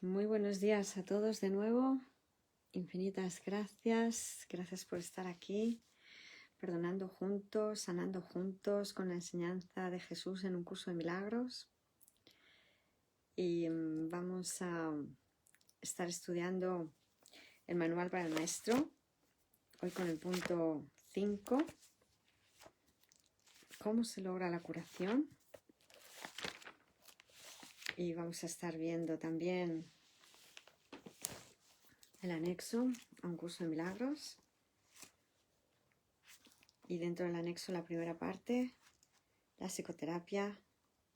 Muy buenos días a todos de nuevo. Infinitas gracias. Gracias por estar aquí, perdonando juntos, sanando juntos con la enseñanza de Jesús en un curso de milagros. Y vamos a estar estudiando el manual para el maestro. Hoy con el punto 5. ¿Cómo se logra la curación? Y vamos a estar viendo también el anexo a un curso de milagros. Y dentro del anexo la primera parte, la psicoterapia,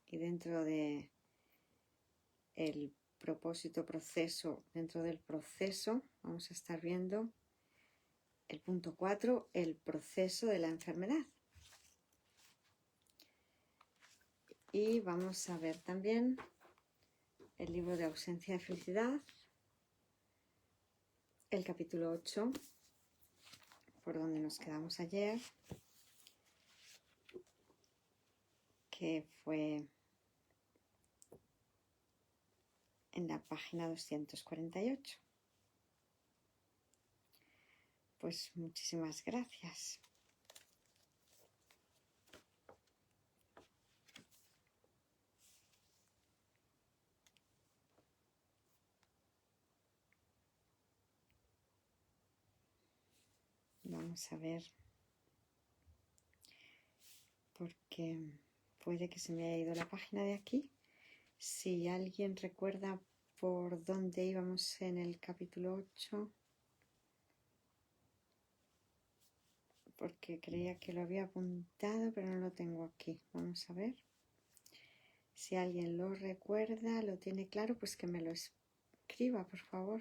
y dentro de el propósito proceso, dentro del proceso vamos a estar viendo el punto 4, el proceso de la enfermedad. Y vamos a ver también el libro de ausencia de felicidad, el capítulo 8, por donde nos quedamos ayer, que fue en la página 248. Pues muchísimas gracias. Vamos a ver, porque puede que se me haya ido la página de aquí. Si alguien recuerda por dónde íbamos en el capítulo 8, porque creía que lo había apuntado, pero no lo tengo aquí. Vamos a ver. Si alguien lo recuerda, lo tiene claro, pues que me lo escriba, por favor.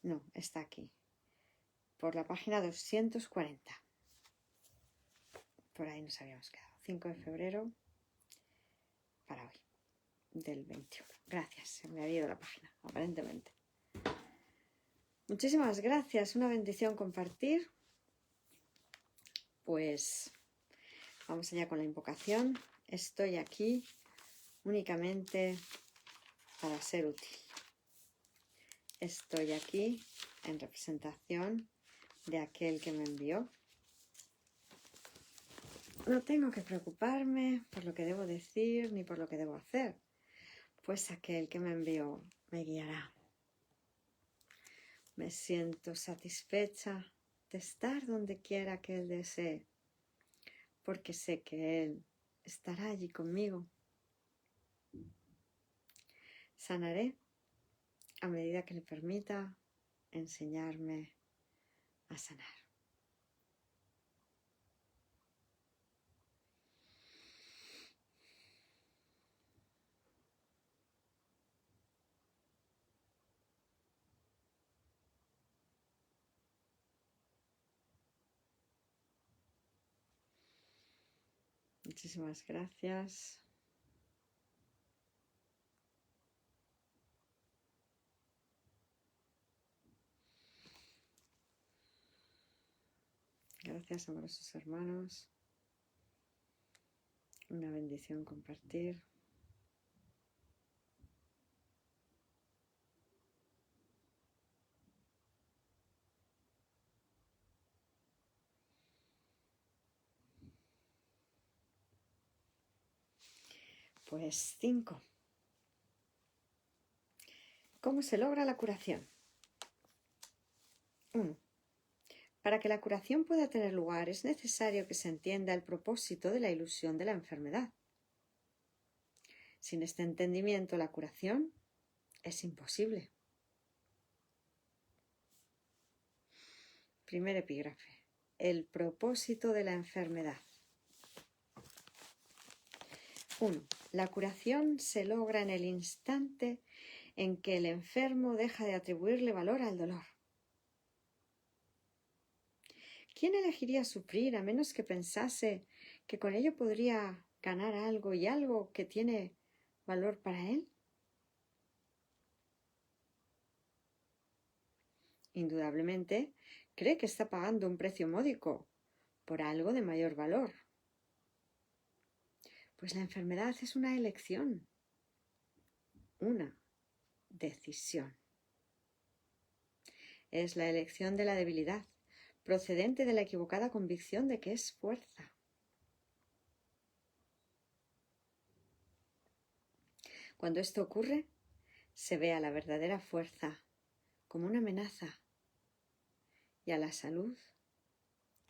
No, está aquí. Por la página 240. Por ahí nos habíamos quedado. 5 de febrero para hoy, del 21. Gracias, se me había ido la página, aparentemente. Muchísimas gracias, una bendición compartir. Pues vamos allá con la invocación. Estoy aquí únicamente para ser útil. Estoy aquí en representación de aquel que me envió. No tengo que preocuparme por lo que debo decir ni por lo que debo hacer, pues aquel que me envió me guiará. Me siento satisfecha de estar donde quiera que Él desee, porque sé que Él estará allí conmigo. Sanaré a medida que le permita enseñarme a sanar. Muchísimas gracias. Gracias, amorosos hermanos. Una bendición compartir. Pues 5. ¿Cómo se logra la curación? 1. Para que la curación pueda tener lugar es necesario que se entienda el propósito de la ilusión de la enfermedad. Sin este entendimiento, la curación es imposible. Primer epígrafe. El propósito de la enfermedad. 1. La curación se logra en el instante en que el enfermo deja de atribuirle valor al dolor. ¿Quién elegiría sufrir a menos que pensase que con ello podría ganar algo y algo que tiene valor para él? Indudablemente, cree que está pagando un precio módico por algo de mayor valor. Pues la enfermedad es una elección. Una decisión. Es la elección de la debilidad, procedente de la equivocada convicción de que es fuerza. Cuando esto ocurre, se ve a la verdadera fuerza como una amenaza y a la salud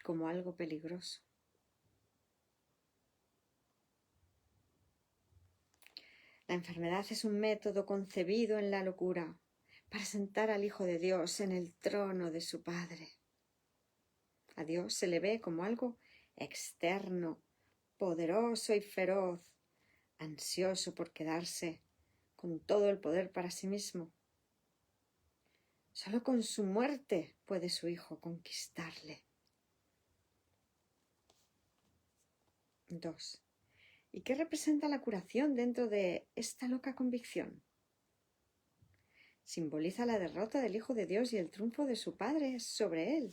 como algo peligroso. La enfermedad es un método concebido en la locura para sentar al Hijo de Dios en el trono de su Padre. A Dios se le ve como algo externo, poderoso y feroz, ansioso por quedarse con todo el poder para sí mismo. Solo con su muerte puede su Hijo conquistarle. 2. ¿Y qué representa la curación dentro de esta loca convicción? Simboliza la derrota del Hijo de Dios y el triunfo de su Padre sobre él.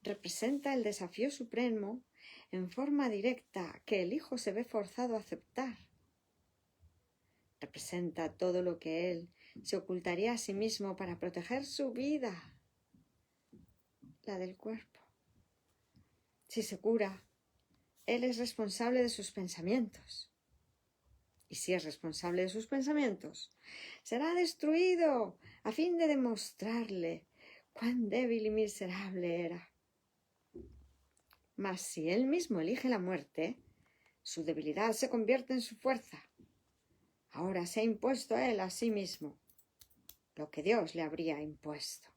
Representa el desafío supremo en forma directa que el Hijo se ve forzado a aceptar. Representa todo lo que él se ocultaría a sí mismo para proteger su vida, la del cuerpo. Si se cura, él es responsable de sus pensamientos. Y si es responsable de sus pensamientos, será destruido a fin de demostrarle cuán débil y miserable era. Mas si él mismo elige la muerte, su debilidad se convierte en su fuerza. Ahora se ha impuesto a él a sí mismo lo que Dios le habría impuesto.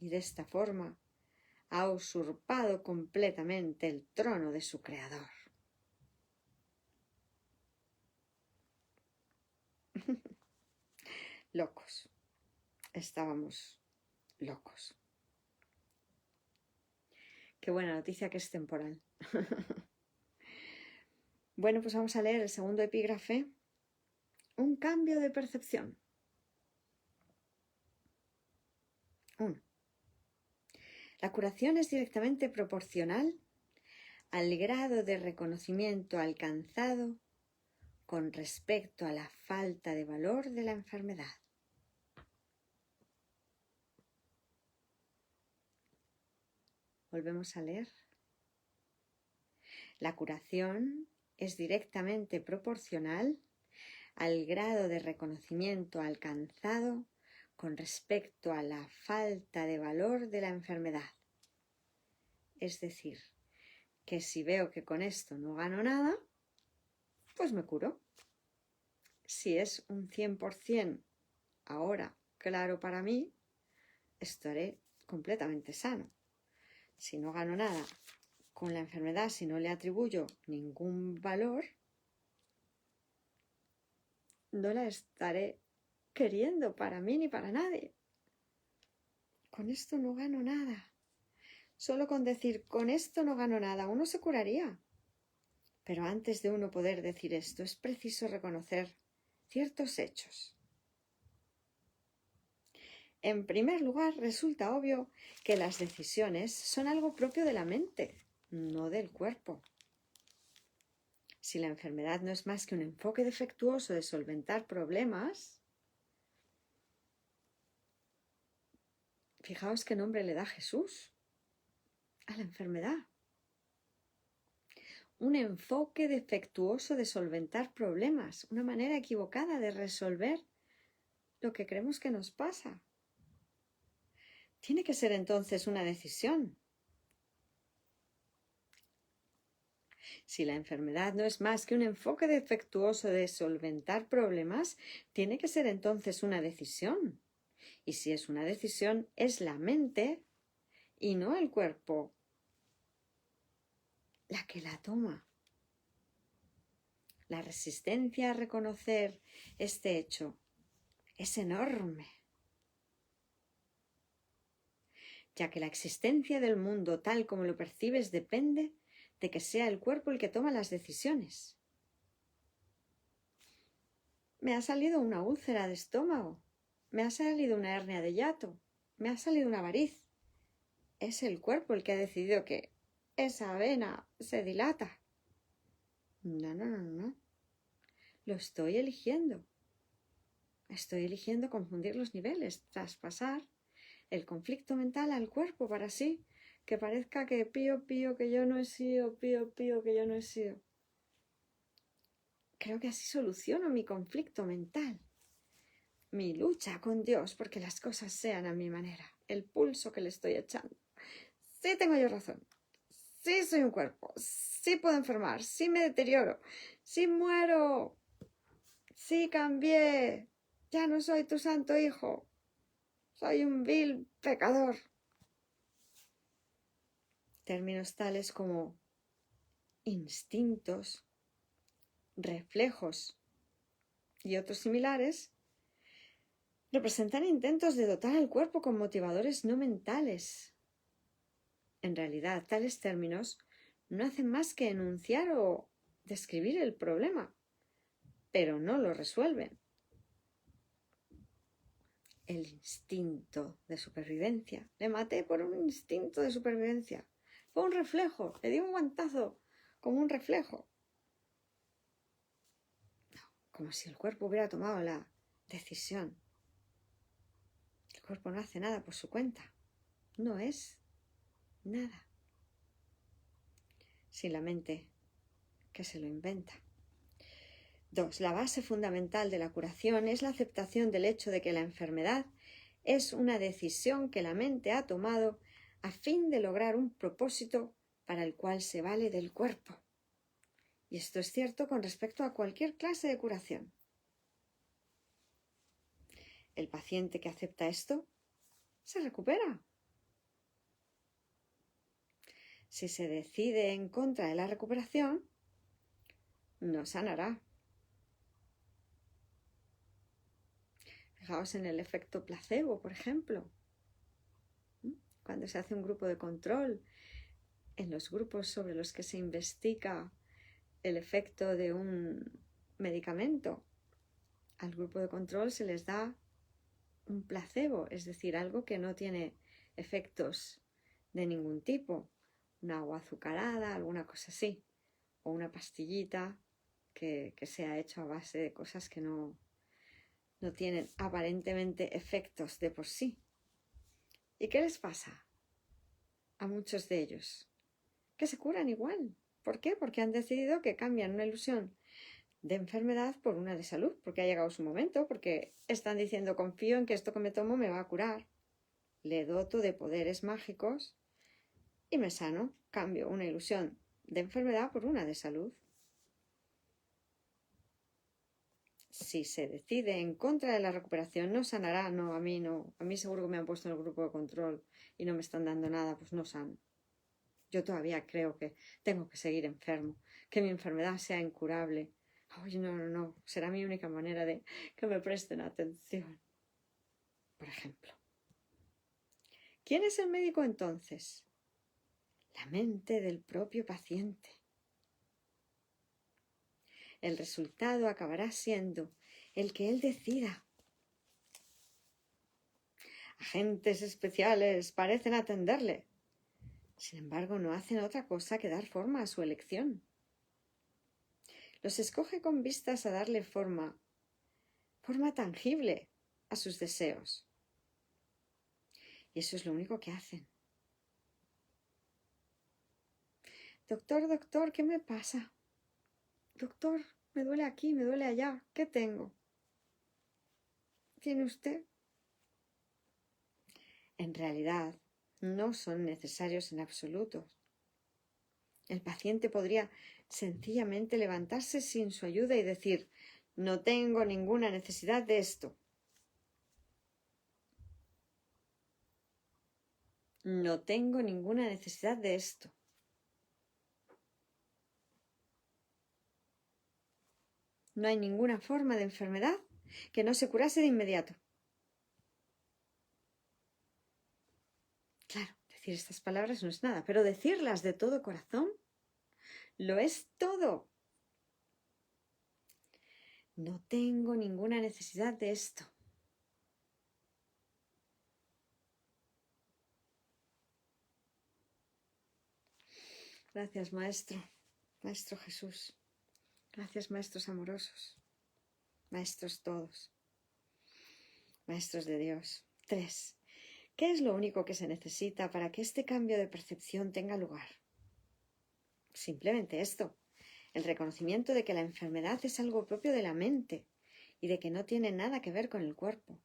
Y de esta forma ha usurpado completamente el trono de su Creador. Locos. Estábamos locos. Qué buena noticia que es temporal. Bueno, pues vamos a leer el segundo epígrafe. Un cambio de percepción. 1. La curación es directamente proporcional al grado de reconocimiento alcanzado con respecto a la falta de valor de la enfermedad. Volvemos a leer. La curación es directamente proporcional al grado de reconocimiento alcanzado con respecto a la falta de valor de la enfermedad. Es decir, que si veo que con esto no gano nada, pues me curo. Si es un 100% ahora claro para mí, estaré completamente sano. Si no gano nada con la enfermedad, si no le atribuyo ningún valor, no la estaré queriendo para mí ni para nadie. Con esto no gano nada. Solo con decir, con esto no gano nada, uno se curaría. Pero antes de uno poder decir esto, es preciso reconocer ciertos hechos. En primer lugar, resulta obvio que las decisiones son algo propio de la mente, no del cuerpo. Si la enfermedad no es más que un enfoque defectuoso de solventar problemas, fijaos qué nombre le da Jesús a la enfermedad. Un enfoque defectuoso de solventar problemas, una manera equivocada de resolver lo que creemos que nos pasa. Tiene que ser entonces una decisión. Si la enfermedad no es más que un enfoque defectuoso de solventar problemas, tiene que ser entonces una decisión. Y si es una decisión, es la mente y no el cuerpo la que la toma. La resistencia a reconocer este hecho es enorme, ya que la existencia del mundo tal como lo percibes depende de que sea el cuerpo el que toma las decisiones. Me ha salido una úlcera de estómago, me ha salido una hernia de hiato, me ha salido una variz. Es el cuerpo el que ha decidido que esa vena se dilata. No. Lo estoy eligiendo. Estoy eligiendo confundir los niveles, traspasar el conflicto mental al cuerpo para así que parezca que pío, pío, que yo no he sido, pío, pío, que yo no he sido. Creo que así soluciono mi conflicto mental, mi lucha con Dios porque las cosas sean a mi manera, el pulso que le estoy echando. Sí tengo yo razón, sí soy un cuerpo, sí puedo enfermar, sí me deterioro, sí muero, sí cambié, ya no soy tu santo hijo, soy un vil pecador. Términos tales como instintos, reflejos y otros similares representan intentos de dotar al cuerpo con motivadores no mentales. En realidad, tales términos no hacen más que enunciar o describir el problema, pero no lo resuelven. El instinto de supervivencia. Le maté por un instinto de supervivencia. Fue un reflejo. Le di un guantazo como un reflejo. No, como si el cuerpo hubiera tomado la decisión. El cuerpo no hace nada por su cuenta. No es nada. Sin la mente que se lo inventa. 2. La base fundamental de la curación es la aceptación del hecho de que la enfermedad es una decisión que la mente ha tomado a fin de lograr un propósito para el cual se vale del cuerpo. Y esto es cierto con respecto a cualquier clase de curación. El paciente que acepta esto se recupera. Si se decide en contra de la recuperación, no sanará. Fijaos en el efecto placebo, por ejemplo. Cuando se hace un grupo de control, en los grupos sobre los que se investiga el efecto de un medicamento, al grupo de control se les da un placebo, es decir, algo que no tiene efectos de ningún tipo, un agua azucarada, alguna cosa así, o una pastillita que se ha hecho a base de cosas que no tienen aparentemente efectos de por sí. ¿Y qué les pasa a muchos de ellos? Que se curan igual. ¿Por qué? Porque han decidido que cambian una ilusión de enfermedad por una de salud, porque ha llegado su momento, porque están diciendo confío en que esto que me tomo me va a curar. Le doto de poderes mágicos y me sano. Cambio una ilusión de enfermedad por una de salud. Si se decide en contra de la recuperación, no sanará, no, a mí seguro que me han puesto en el grupo de control y no me están dando nada, pues no sano. Yo todavía creo que tengo que seguir enfermo, que mi enfermedad sea incurable. Ay, no, será mi única manera de que me presten atención. Por ejemplo. ¿Quién es el médico entonces? La mente del propio paciente. El resultado acabará siendo el que él decida. Agentes especiales parecen atenderle. Sin embargo, no hacen otra cosa que dar forma a su elección. Los escoge con vistas a darle forma tangible a sus deseos. Y eso es lo único que hacen. Doctor, ¿qué me pasa? Doctor, me duele aquí, me duele allá. ¿Qué tengo? ¿Tiene usted? En realidad, no son necesarios en absoluto. El paciente podría sencillamente levantarse sin su ayuda y decir, no tengo ninguna necesidad de esto. No tengo ninguna necesidad de esto. No hay ninguna forma de enfermedad que no se curase de inmediato. Claro, decir estas palabras no es nada, pero decirlas de todo corazón lo es todo. No tengo ninguna necesidad de esto. Gracias, Maestro Jesús. Gracias, Maestros amorosos, Maestros todos. maestros de Dios. 3. ¿Qué es lo único que se necesita para que este cambio de percepción tenga lugar? Simplemente esto, el reconocimiento de que la enfermedad es algo propio de la mente y de que no tiene nada que ver con el cuerpo.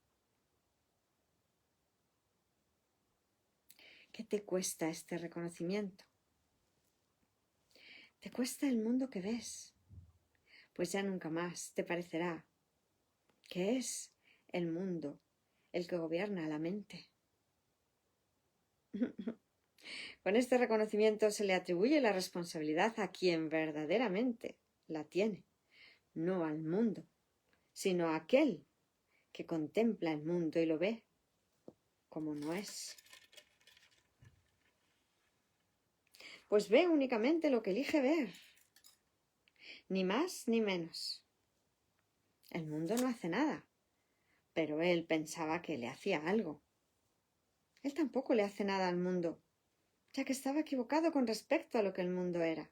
¿Qué te cuesta este reconocimiento? ¿Te cuesta el mundo que ves? Pues ya nunca más te parecerá que es el mundo el que gobierna la mente. Con este reconocimiento se le atribuye la responsabilidad a quien verdaderamente la tiene, no al mundo, sino a aquel que contempla el mundo y lo ve como no es. Pues ve únicamente lo que elige ver, ni más ni menos. El mundo no hace nada, pero él pensaba que le hacía algo. Él tampoco le hace nada al mundo, ya que estaba equivocado con respecto a lo que el mundo era.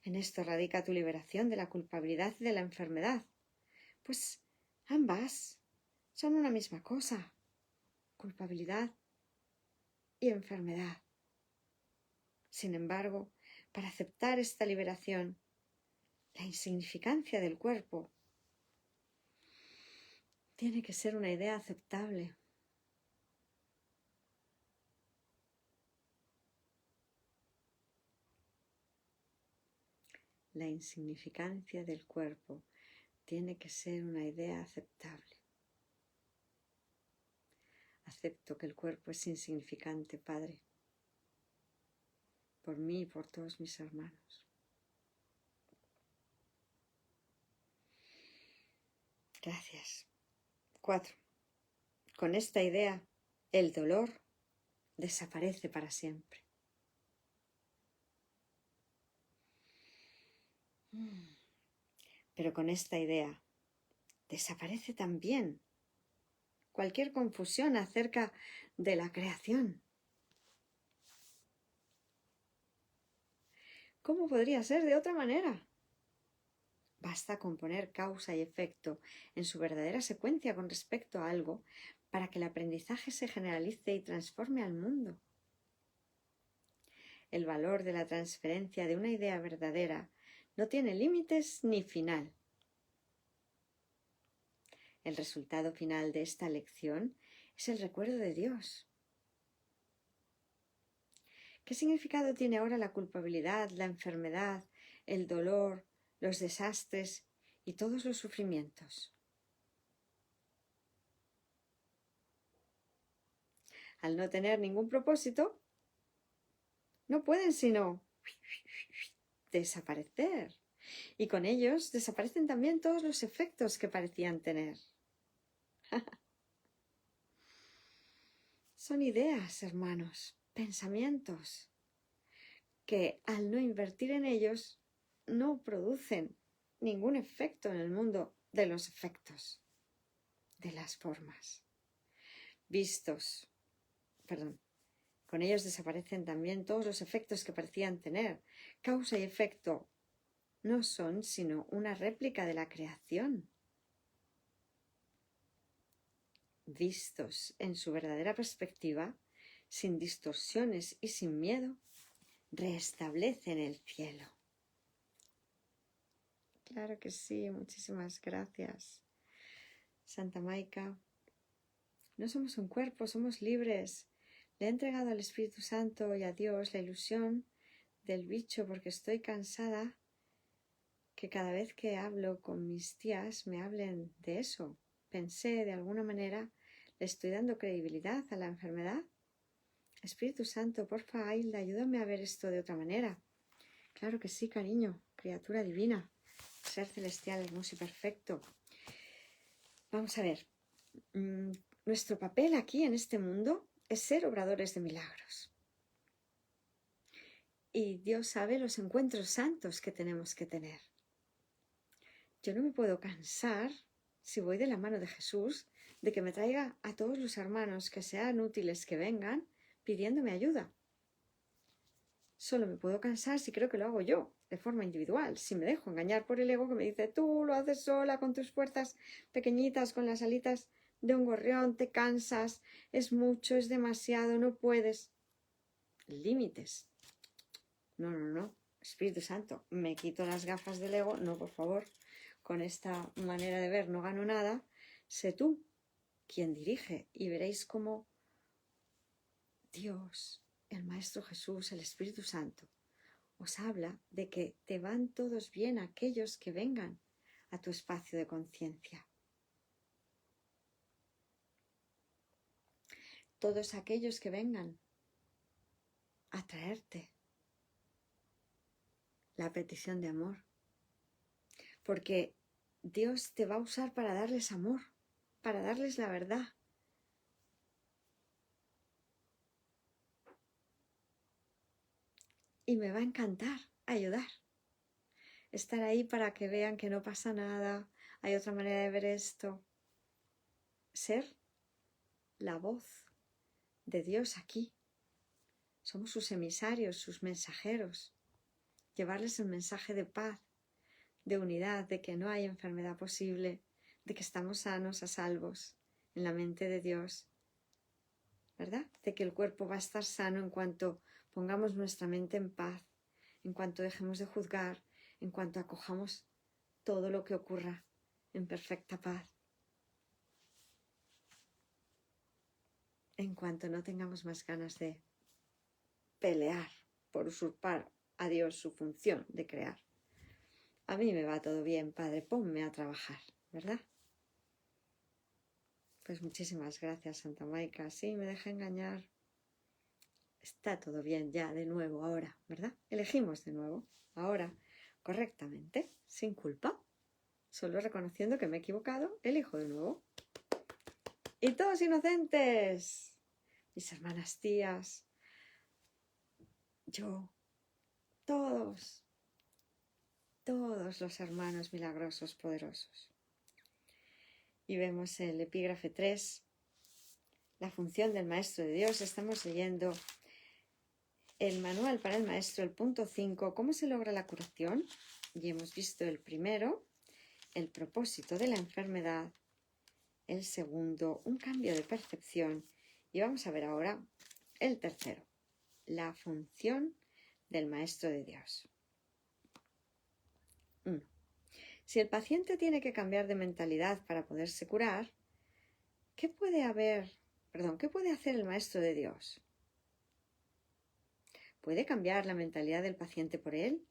En esto radica tu liberación de la culpabilidad y de la enfermedad, pues ambas son una misma cosa, culpabilidad y enfermedad. Sin embargo, para aceptar esta liberación, la insignificancia del cuerpo tiene que ser una idea aceptable. La insignificancia del cuerpo tiene que ser una idea aceptable. Acepto que el cuerpo es insignificante, Padre, por mí y por todos mis hermanos. Gracias. 4. Con esta idea, el dolor desaparece para siempre. Pero con esta idea desaparece también cualquier confusión acerca de la creación. ¿Cómo podría ser de otra manera? Basta con poner causa y efecto en su verdadera secuencia con respecto a algo para que el aprendizaje se generalice y transforme al mundo. El valor de la transferencia de una idea verdadera no tiene límites ni final. El resultado final de esta lección es el recuerdo de Dios. ¿Qué significado tiene ahora la culpabilidad, la enfermedad, el dolor, los desastres y todos los sufrimientos? Al no tener ningún propósito, no pueden sino desaparecer. Y con ellos desaparecen también todos los efectos que parecían tener. Son ideas, hermanos, pensamientos, que al no invertir en ellos no producen ningún efecto en el mundo de los efectos, de las formas. Con ellos desaparecen también todos los efectos que parecían tener. Causa y efecto no son sino una réplica de la creación. Vistos en su verdadera perspectiva, sin distorsiones y sin miedo, restablecen el cielo. Claro que sí, muchísimas gracias. Santa Maika, no somos un cuerpo, somos libres. Le he entregado al Espíritu Santo y a Dios la ilusión del bicho porque estoy cansada que cada vez que hablo con mis tías me hablen de eso. Pensé, de alguna manera, le estoy dando credibilidad a la enfermedad. Espíritu Santo, porfa, Ailda, ayúdame a ver esto de otra manera. Claro que sí, cariño, criatura divina, ser celestial, hermoso y perfecto. Vamos a ver, nuestro papel aquí en este mundo es ser obradores de milagros. Y Dios sabe los encuentros santos que tenemos que tener. Yo no me puedo cansar, si voy de la mano de Jesús, de que me traiga a todos los hermanos que sean útiles que vengan pidiéndome ayuda. Solo me puedo cansar si creo que lo hago yo, de forma individual, si me dejo engañar por el ego que me dice tú lo haces sola con tus fuerzas pequeñitas, con las alitas. de un gorrión, te cansas, es mucho, es demasiado, no puedes. Límites. No, no, no. Espíritu Santo, me quito las gafas del ego. No, por favor, con esta manera de ver no gano nada. Sé tú quien dirige y veréis cómo Dios, el Maestro Jesús, el Espíritu Santo, os habla de que te van todos bien aquellos que vengan a tu espacio de conciencia. Todos aquellos que vengan a traerte la petición de amor. Porque Dios te va a usar para darles amor, para darles la verdad. Y me va a encantar ayudar. Estar ahí para que vean que no pasa nada, hay otra manera de ver esto. Ser la voz de Dios aquí. Somos sus emisarios, sus mensajeros. Llevarles el mensaje de paz, de unidad, de que no hay enfermedad posible, de que estamos sanos, a salvos, en la mente de Dios, ¿verdad? De que el cuerpo va a estar sano en cuanto pongamos nuestra mente en paz, en cuanto dejemos de juzgar, en cuanto acojamos todo lo que ocurra en perfecta paz, en cuanto no tengamos más ganas de pelear por usurpar a Dios su función de crear. A mí me va todo bien, Padre, ponme a trabajar, ¿verdad? Pues muchísimas gracias, Santa Maica. Sí, me dejé engañar. Está todo bien ya, de nuevo, ahora, ¿verdad? Elegimos de nuevo, ahora, correctamente, sin culpa. Solo reconociendo que me he equivocado, elijo de nuevo. ¡Y todos inocentes! Mis hermanas tías, yo, todos los hermanos milagrosos, poderosos. Y vemos el epígrafe 3, la función del Maestro de Dios. Estamos leyendo el manual para el Maestro, el punto 5, ¿cómo se logra la curación? Y hemos visto el primero, el propósito de la enfermedad, el segundo, un cambio de percepción, y vamos a ver ahora el tercero, la función del Maestro de Dios. 1. Si el paciente tiene que cambiar de mentalidad para poderse curar, ¿qué puede hacer el Maestro de Dios? ¿Puede cambiar la mentalidad del paciente por él?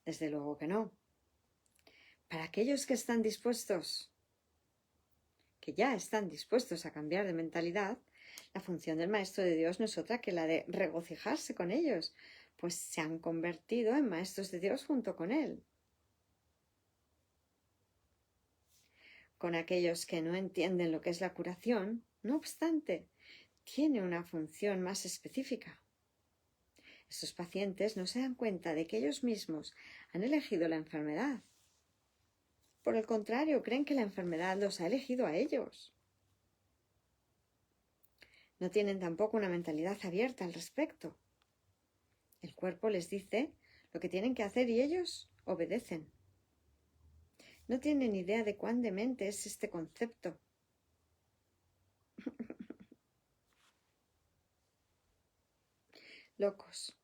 Desde luego que no. Para aquellos que están dispuestos, que ya están dispuestos a cambiar de mentalidad, la función del Maestro de Dios no es otra que la de regocijarse con ellos, pues se han convertido en maestros de Dios junto con Él. Con aquellos que no entienden lo que es la curación, no obstante, tiene una función más específica. Estos pacientes no se dan cuenta de que ellos mismos han elegido la enfermedad. Por el contrario, creen que la enfermedad los ha elegido a ellos. No tienen tampoco una mentalidad abierta al respecto. El cuerpo les dice lo que tienen que hacer y ellos obedecen. No tienen idea de cuán demente es este concepto. Locos.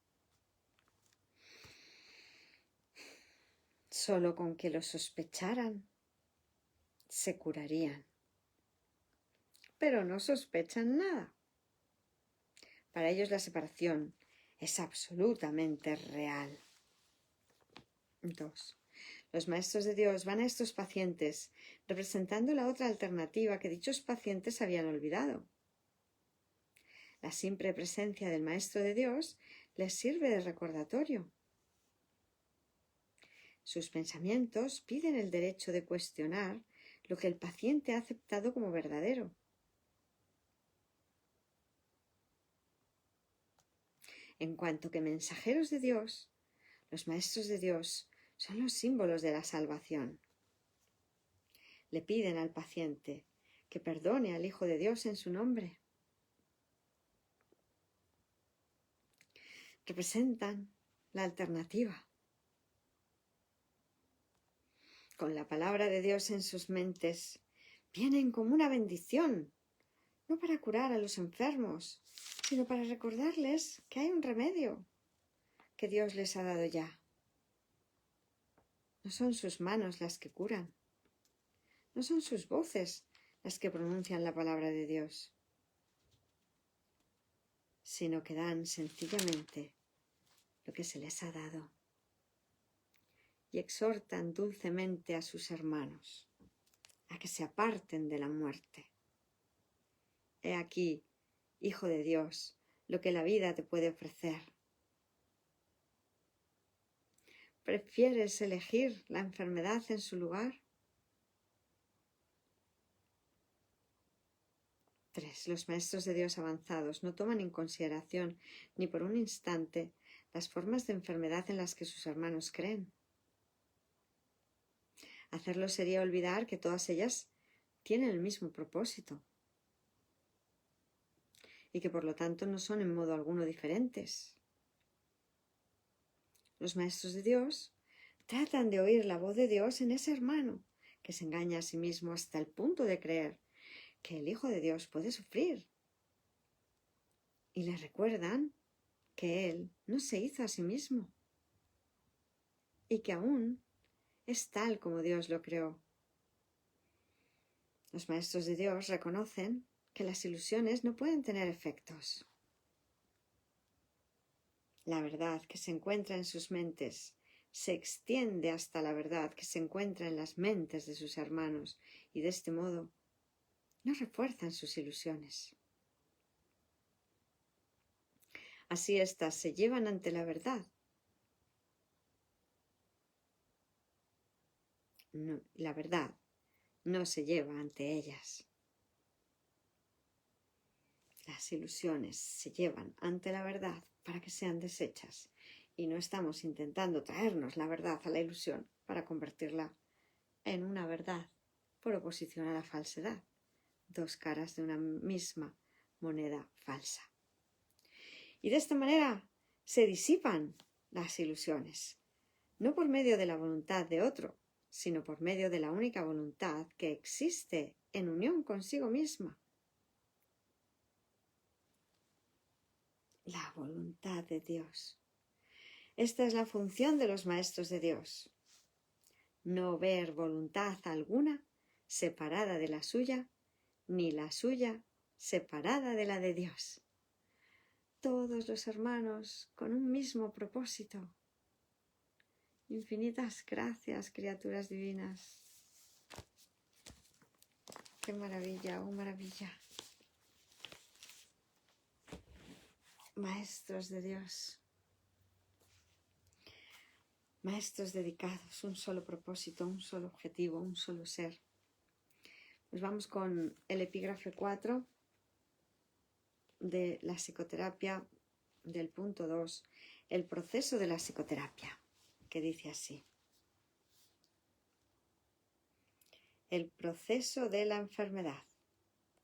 Solo con que lo sospecharan, se curarían. Pero no sospechan nada. Para ellos la separación es absolutamente real. 2. Los maestros de Dios van a estos pacientes representando la otra alternativa que dichos pacientes habían olvidado. La simple presencia del Maestro de Dios les sirve de recordatorio. Sus pensamientos piden el derecho de cuestionar lo que el paciente ha aceptado como verdadero. En cuanto que mensajeros de Dios, los maestros de Dios son los símbolos de la salvación. Le piden al paciente que perdone al Hijo de Dios en su nombre. Representan la alternativa. Con la palabra de Dios en sus mentes vienen como una bendición, no para curar a los enfermos, sino para recordarles que hay un remedio que Dios les ha dado ya. No son sus manos las que curan, no son sus voces las que pronuncian la palabra de Dios, sino que dan sencillamente lo que se les ha dado y exhortan dulcemente a sus hermanos a que se aparten de la muerte. He aquí, Hijo de Dios, lo que la vida te puede ofrecer. ¿Prefieres elegir la enfermedad en su lugar? 3. Los maestros de Dios avanzados no toman en consideración ni por un instante las formas de enfermedad en las que sus hermanos creen. Hacerlo sería olvidar que todas ellas tienen el mismo propósito y que por lo tanto no son en modo alguno diferentes. Los maestros de Dios tratan de oír la voz de Dios en ese hermano que se engaña a sí mismo hasta el punto de creer que el Hijo de Dios puede sufrir. Y le recuerdan que Él no se hizo a sí mismo y que aún es tal como Dios lo creó. Los maestros de Dios reconocen que las ilusiones no pueden tener efectos. La verdad que se encuentra en sus mentes se extiende hasta la verdad que se encuentra en las mentes de sus hermanos y de este modo no refuerzan sus ilusiones. Así éstas se llevan ante la verdad. No, la verdad no se lleva ante ellas. Las ilusiones se llevan ante la verdad para que sean deshechas y no estamos intentando traernos la verdad a la ilusión para convertirla en una verdad por oposición a la falsedad. Dos caras de una misma moneda falsa. Y de esta manera se disipan las ilusiones, no por medio de la voluntad de otro, sino por medio de la única voluntad que existe en unión consigo misma. La voluntad de Dios. Esta es la función de los maestros de Dios. No ver voluntad alguna separada de la suya, ni la suya separada de la de Dios. Todos los hermanos con un mismo propósito. Infinitas gracias, criaturas divinas. ¡Qué maravilla, oh maravilla! Maestros de Dios. Maestros dedicados, un solo propósito, un solo objetivo, un solo ser. Nos vamos con el epígrafe 4 de la psicoterapia del punto 2, el proceso de la psicoterapia, que dice así. El proceso de la enfermedad.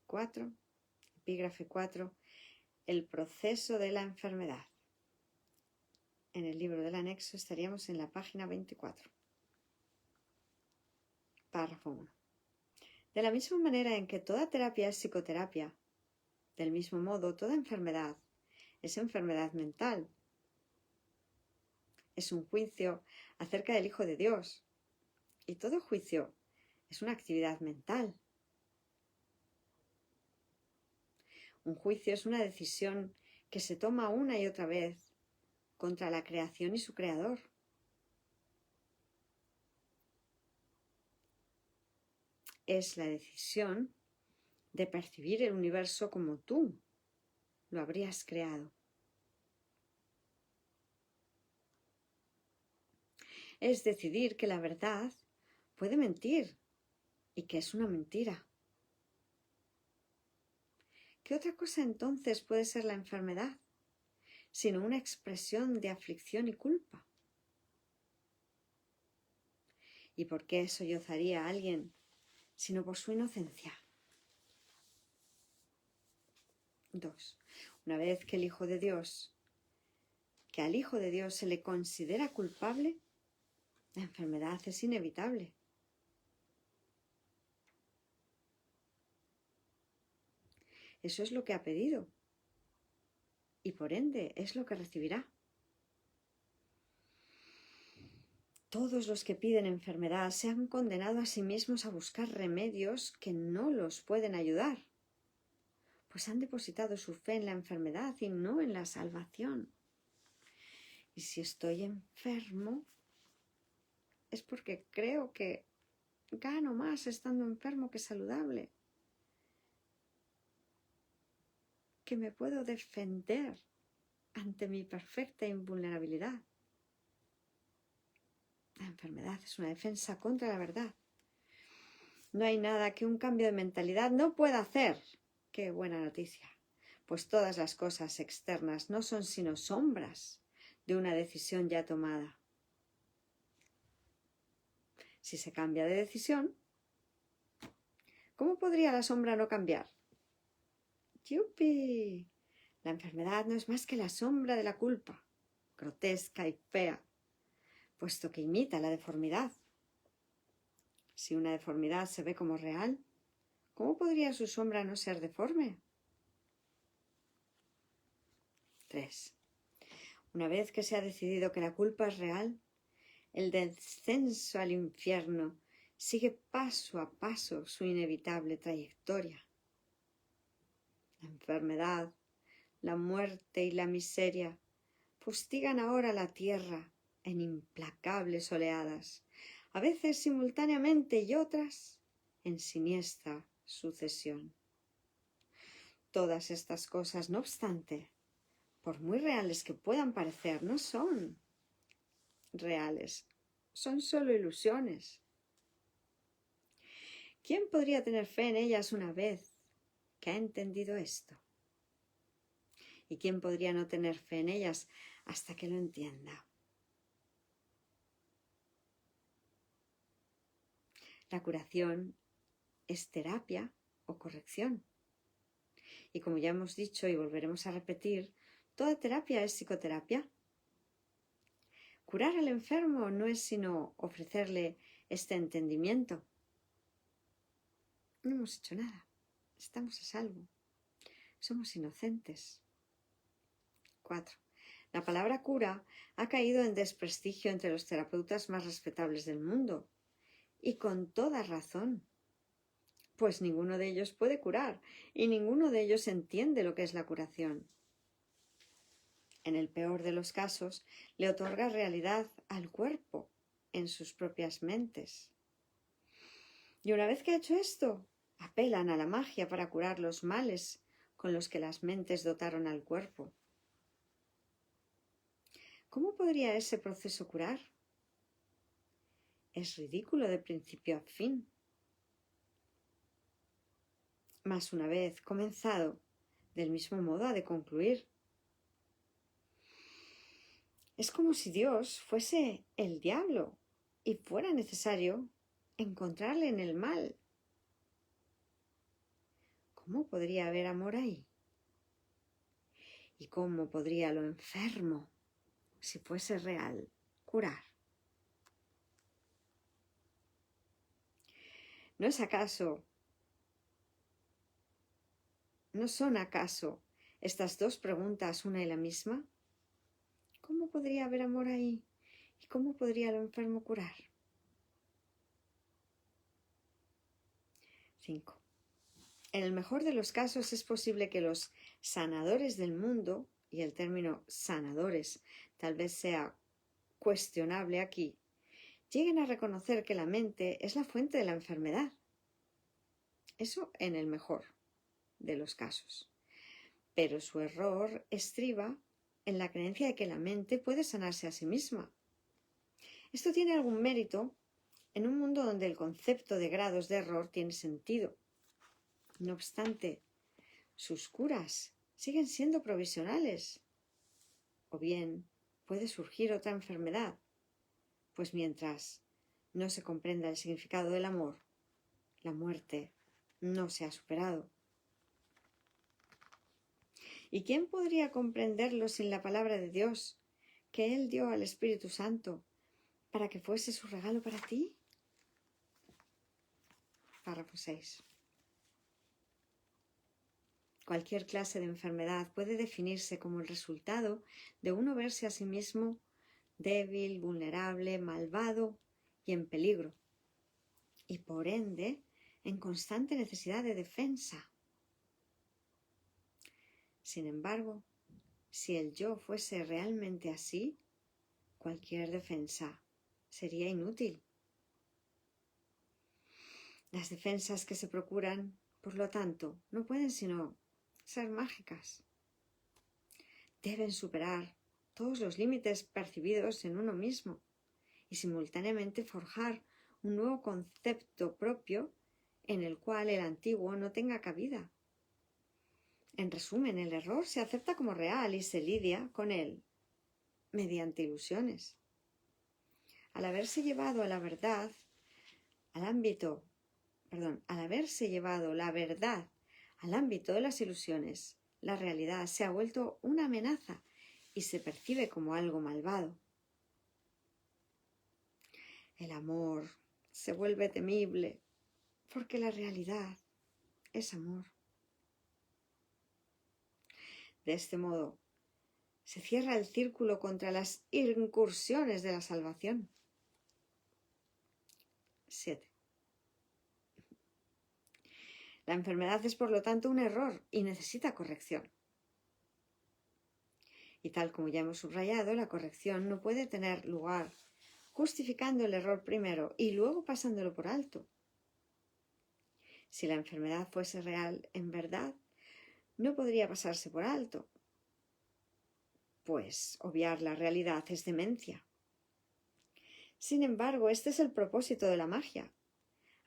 4, epígrafe 4, el proceso de la enfermedad. En el libro del anexo estaríamos en la página 24. Párrafo 1. De la misma manera en que toda terapia es psicoterapia, del mismo modo toda enfermedad es enfermedad mental. Es un juicio acerca del Hijo de Dios. Y todo juicio es una actividad mental. Un juicio es una decisión que se toma una y otra vez contra la creación y su creador. Es la decisión de percibir el universo como tú lo habrías creado. Es decidir que la verdad puede mentir y que es una mentira. ¿Qué otra cosa entonces puede ser la enfermedad, sino una expresión de aflicción y culpa? ¿Y por qué sollozaría a alguien sino por su inocencia? 2. Una vez que al Hijo de Dios se le considera culpable, la enfermedad es inevitable. Eso es lo que ha pedido. Y por ende es lo que recibirá. Todos los que piden enfermedad se han condenado a sí mismos a buscar remedios que no los pueden ayudar, pues han depositado su fe en la enfermedad y no en la salvación. Y si estoy enfermo, es porque creo que gano más estando enfermo que saludable, que me puedo defender ante mi perfecta invulnerabilidad. La enfermedad es una defensa contra la verdad. No hay nada que un cambio de mentalidad no pueda hacer. ¡Qué buena noticia! Pues todas las cosas externas no son sino sombras de una decisión ya tomada. Si se cambia de decisión, ¿cómo podría la sombra no cambiar? ¡Yupi! La enfermedad no es más que la sombra de la culpa, grotesca y fea, puesto que imita la deformidad. Si una deformidad se ve como real, ¿cómo podría su sombra no ser deforme? 3. Una vez que se ha decidido que la culpa es real, el descenso al infierno sigue paso a paso su inevitable trayectoria. La enfermedad, la muerte y la miseria fustigan ahora la tierra en implacables oleadas, a veces simultáneamente y otras en siniestra sucesión. Todas estas cosas, no obstante, por muy reales que puedan parecer, no son reales, son solo ilusiones. ¿Quién podría tener fe en ellas una vez que ha entendido esto? ¿Y quién podría no tener fe en ellas hasta que lo entienda? La curación es terapia o corrección. Y como ya hemos dicho y volveremos a repetir, toda terapia es psicoterapia. Curar al enfermo no es sino ofrecerle este entendimiento. No hemos hecho nada, estamos a salvo, somos inocentes. 4. La palabra cura ha caído en desprestigio entre los terapeutas más respetables del mundo, y con toda razón, pues ninguno de ellos puede curar y ninguno de ellos entiende lo que es la curación. En el peor de los casos, le otorga realidad al cuerpo en sus propias mentes. Y una vez que ha hecho esto, apelan a la magia para curar los males con los que las mentes dotaron al cuerpo. ¿Cómo podría ese proceso curar? Es ridículo de principio a fin. Mas una vez comenzado, del mismo modo ha de concluir. Es como si Dios fuese el diablo y fuera necesario encontrarle en el mal. ¿Cómo podría haber amor ahí? ¿Y cómo podría lo enfermo, si fuese real, curar? ¿No son acaso estas dos preguntas una y la misma? ¿Cómo podría haber amor ahí? ¿Y cómo podría lo enfermo curar? 5. En el mejor de los casos es posible que los sanadores del mundo, y el término sanadores tal vez sea cuestionable aquí, lleguen a reconocer que la mente es la fuente de la enfermedad. Eso en el mejor de los casos. Pero su error estriba en la creencia de que la mente puede sanarse a sí misma. Esto tiene algún mérito en un mundo donde el concepto de grados de error tiene sentido. No obstante, sus curas siguen siendo provisionales. O bien puede surgir otra enfermedad, pues mientras no se comprenda el significado del amor, la muerte no se ha superado. ¿Y quién podría comprenderlo sin la palabra de Dios que Él dio al Espíritu Santo para que fuese su regalo para ti? Párrafo 6. Cualquier clase de enfermedad puede definirse como el resultado de uno verse a sí mismo débil, vulnerable, malvado y en peligro, y por ende en constante necesidad de defensa. Sin embargo, si el yo fuese realmente así, cualquier defensa sería inútil. Las defensas que se procuran, por lo tanto, no pueden sino ser mágicas. Deben superar todos los límites percibidos en uno mismo y simultáneamente forjar un nuevo concepto propio en el cual el antiguo no tenga cabida. En resumen, el error se acepta como real y se lidia con él mediante ilusiones. Al haberse llevado la verdad al ámbito de las ilusiones, la realidad se ha vuelto una amenaza y se percibe como algo malvado. El amor se vuelve temible porque la realidad es amor. De este modo, se cierra el círculo contra las incursiones de la salvación. 7. La enfermedad es, por lo tanto, un error y necesita corrección. Y tal como ya hemos subrayado, la corrección no puede tener lugar justificando el error primero y luego pasándolo por alto. Si la enfermedad fuese real en verdad, no podría pasarse por alto, pues obviar la realidad es demencia. Sin embargo, este es el propósito de la magia,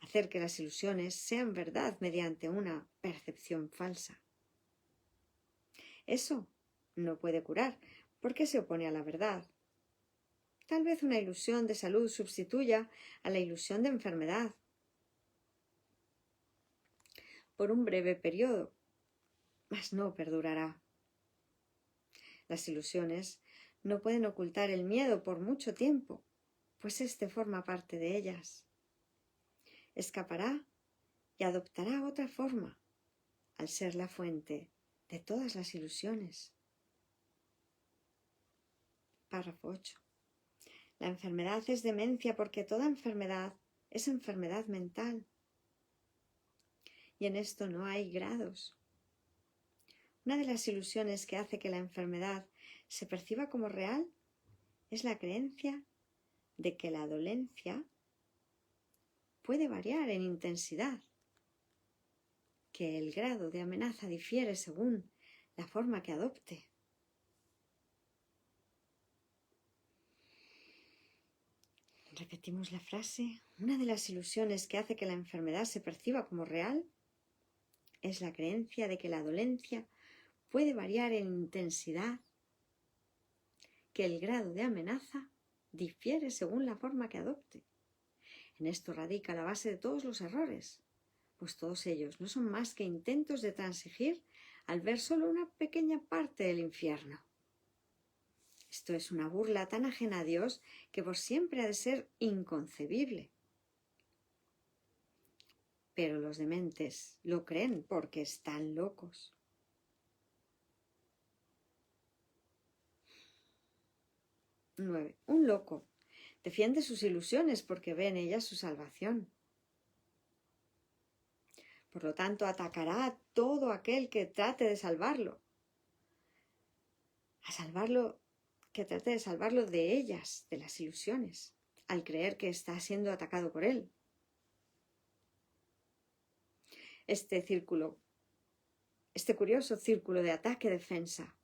hacer que las ilusiones sean verdad mediante una percepción falsa. Eso no puede curar, porque se opone a la verdad. Tal vez una ilusión de salud sustituya a la ilusión de enfermedad por un breve periodo, mas no perdurará. Las ilusiones no pueden ocultar el miedo por mucho tiempo, pues éste forma parte de ellas. Escapará y adoptará otra forma, al ser la fuente de todas las ilusiones. Párrafo 8. La enfermedad es demencia porque toda enfermedad es enfermedad mental. Y en esto no hay grados. Una de las ilusiones que hace que la enfermedad se perciba como real es la creencia de que la dolencia puede variar en intensidad, que el grado de amenaza difiere según la forma que adopte. Repetimos la frase. Una de las ilusiones que hace que la enfermedad se perciba como real es la creencia de que la dolencia puede variar en intensidad, que el grado de amenaza difiere según la forma que adopte. En esto radica la base de todos los errores, pues todos ellos no son más que intentos de transigir al ver solo una pequeña parte del infierno. Esto es una burla tan ajena a Dios que por siempre ha de ser inconcebible. Pero los dementes lo creen porque están locos. 9. Un loco defiende sus ilusiones porque ve en ellas su salvación. Por lo tanto, atacará a todo aquel que trate de salvarlo. Que trate de salvarlo de ellas, de las ilusiones, al creer que está siendo atacado por él. Este curioso círculo de ataque-defensa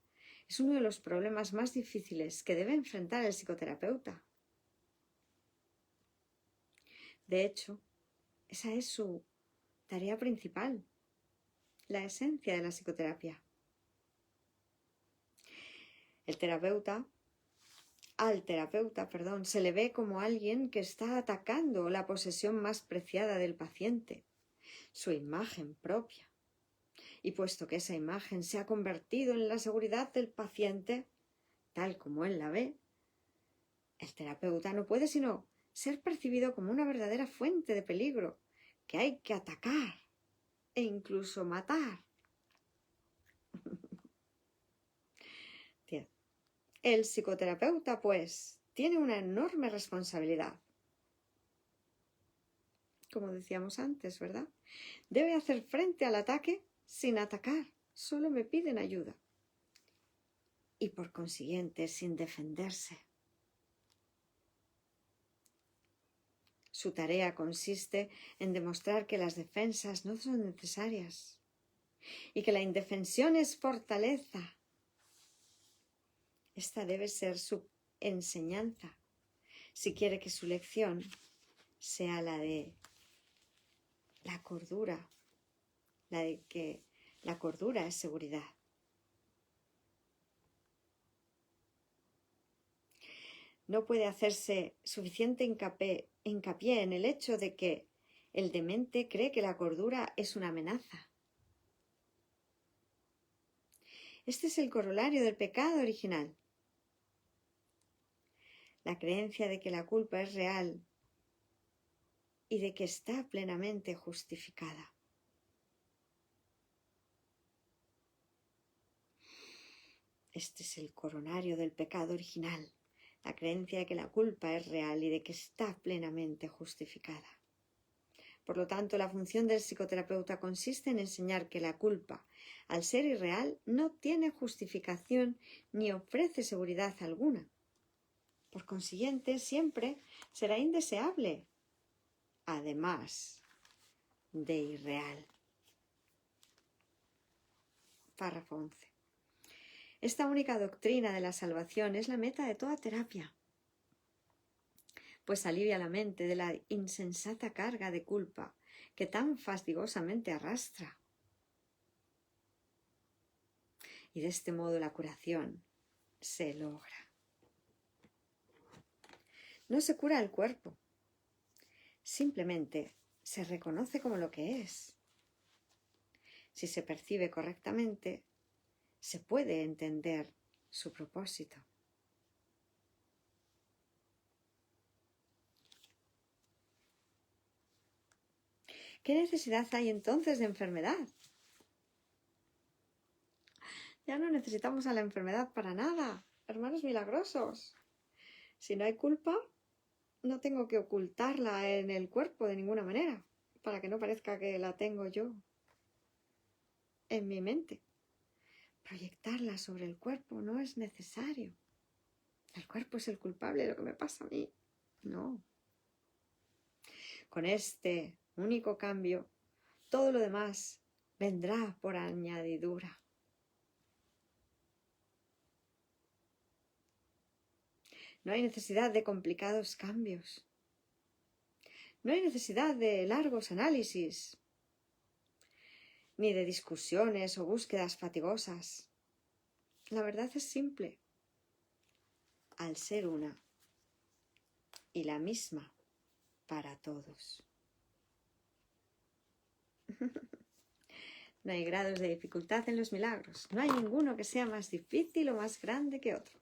es uno de los problemas más difíciles que debe enfrentar el psicoterapeuta. De hecho, esa es su tarea principal, la esencia de la psicoterapia. Al terapeuta, se le ve como alguien que está atacando la posesión más preciada del paciente, su imagen propia. Y puesto que esa imagen se ha convertido en la seguridad del paciente, tal como él la ve, el terapeuta no puede sino ser percibido como una verdadera fuente de peligro que hay que atacar e incluso matar. Bien. El psicoterapeuta, pues, tiene una enorme responsabilidad. Como decíamos antes, ¿verdad? Debe hacer frente al ataque sin atacar, solo me piden ayuda. Y por consiguiente, sin defenderse. Su tarea consiste en demostrar que las defensas no son necesarias y que la indefensión es fortaleza. Esta debe ser su enseñanza, si quiere que su lección sea la de la cordura, la de que la cordura es seguridad. No puede hacerse suficiente hincapié en el hecho de que el demente cree que la cordura es una amenaza. Este es el corolario del pecado original. La creencia de que la culpa es real y de que está plenamente justificada. Este es el coronario del pecado original, la creencia de que la culpa es real y de que está plenamente justificada. Por lo tanto, la función del psicoterapeuta consiste en enseñar que la culpa, al ser irreal, no tiene justificación ni ofrece seguridad alguna. Por consiguiente, siempre será indeseable, además de irreal. Párrafo 11. Esta única doctrina de la salvación es la meta de toda terapia, pues alivia la mente de la insensata carga de culpa que tan fatigosamente arrastra. Y de este modo la curación se logra. No se cura el cuerpo, simplemente se reconoce como lo que es. Si se percibe correctamente, se puede entender su propósito. ¿Qué necesidad hay entonces de enfermedad? Ya no necesitamos a la enfermedad para nada, hermanos milagrosos. Si no hay culpa, no tengo que ocultarla en el cuerpo de ninguna manera, para que no parezca que la tengo yo en mi mente. Proyectarla sobre el cuerpo no es necesario. El cuerpo es el culpable de lo que me pasa a mí. No. Con este único cambio, todo lo demás vendrá por añadidura. No hay necesidad de complicados cambios. No hay necesidad de largos análisis, ni de discusiones o búsquedas fatigosas. La verdad es simple. Al ser una y la misma para todos. No hay grados de dificultad en los milagros. No hay ninguno que sea más difícil o más grande que otro.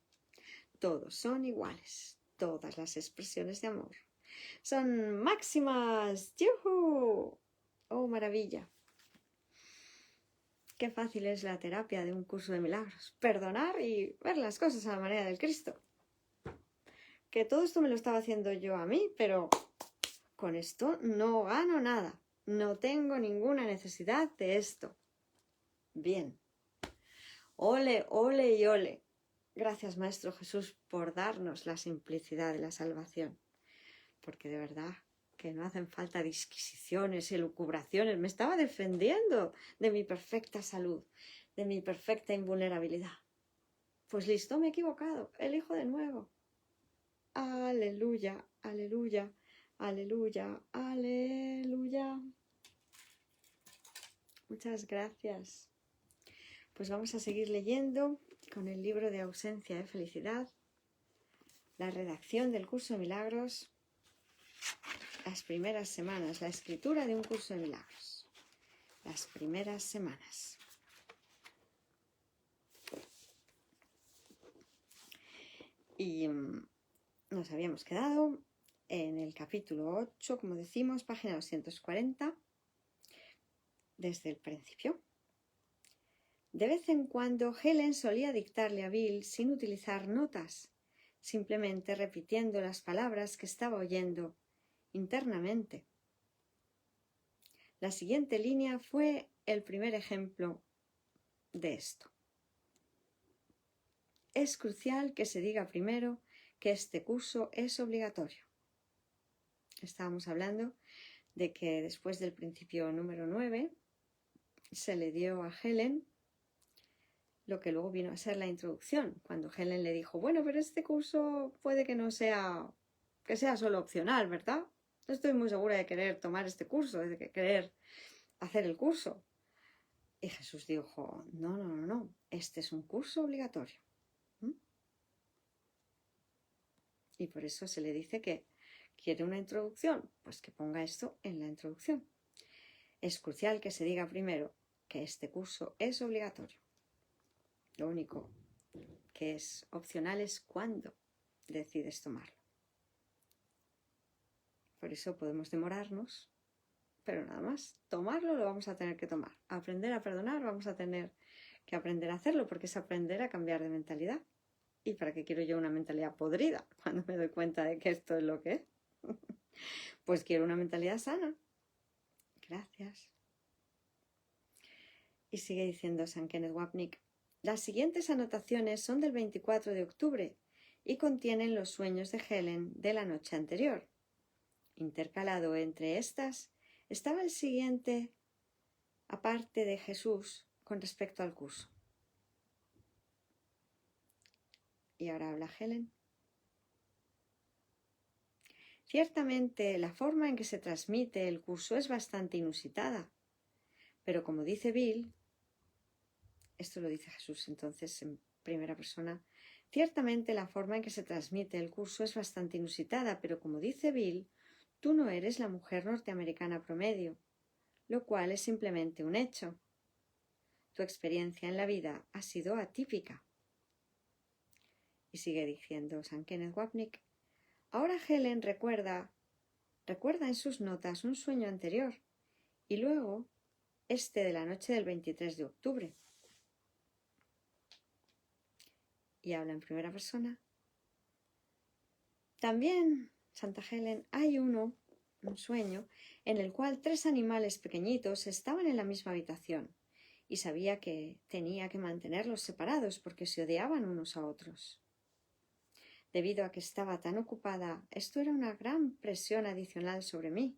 Todos son iguales. Todas las expresiones de amor son máximas. ¡Yujú! ¡Oh, maravilla! Qué fácil es la terapia de un curso de milagros. Perdonar y ver las cosas a la manera del Cristo. Que todo esto me lo estaba haciendo yo a mí, pero con esto no gano nada. No tengo ninguna necesidad de esto. Bien. Ole, ole y ole. Gracias, Maestro Jesús, por darnos la simplicidad de la salvación. Porque de verdad que no hacen falta disquisiciones, elucubraciones. Me estaba defendiendo de mi perfecta salud, de mi perfecta invulnerabilidad. Pues listo, me he equivocado. Elijo de nuevo. Aleluya, aleluya, aleluya, aleluya. Muchas gracias. Pues vamos a seguir leyendo con el libro de Ausencia de Felicidad, la redacción del curso de milagros, las primeras semanas, la escritura de un curso de milagros, las primeras semanas. Y nos habíamos quedado en el capítulo 8, como decimos, página 240, desde el principio. De vez en cuando Helen solía dictarle a Bill sin utilizar notas, simplemente repitiendo las palabras que estaba oyendo internamente. La siguiente línea fue el primer ejemplo de esto. Es crucial que se diga primero que este curso es obligatorio. Estábamos hablando de que después del principio número 9 se le dio a Helen lo que luego vino a ser la introducción, cuando Helen le dijo, bueno, pero este curso puede que no sea, que sea solo opcional, ¿verdad? No estoy muy segura de querer tomar este curso, de querer hacer el curso. Y Jesús dijo, no, este es un curso obligatorio. Y por eso se le dice que quiere una introducción, pues que ponga esto en la introducción. Es crucial que se diga primero que este curso es obligatorio. Lo único que es opcional es cuándo decides tomarlo. Por eso podemos demorarnos, pero nada más. Tomarlo lo vamos a tener que tomar. Aprender a perdonar vamos a tener que aprender a hacerlo, porque es aprender a cambiar de mentalidad. ¿Y para qué quiero yo una mentalidad podrida cuando me doy cuenta de que esto es lo que es? Pues quiero una mentalidad sana. Gracias. Y sigue diciendo San Kenneth Wapnick, las siguientes anotaciones son del 24 de octubre y contienen los sueños de Helen de la noche anterior. Intercalado entre estas estaba el siguiente, aparte de Jesús, con respecto al curso. Y ahora habla Helen. Ciertamente, la forma en que se transmite el curso es bastante inusitada, pero como dice Bill, esto lo dice Jesús entonces en primera persona, ciertamente la forma en que se transmite el curso es bastante inusitada, pero como dice Bill, tú no eres la mujer norteamericana promedio, lo cual es simplemente un hecho. Tu experiencia en la vida ha sido atípica. Y sigue diciendo San Kenneth Wapnick, ahora Helen recuerda en sus notas un sueño anterior y luego este de la noche del 23 de octubre. Y habla en primera persona. También, Santa Helen, hay un sueño, en el cual 3 animales pequeñitos estaban en la misma habitación y sabía que tenía que mantenerlos separados porque se odiaban unos a otros. Debido a que estaba tan ocupada, esto era una gran presión adicional sobre mí.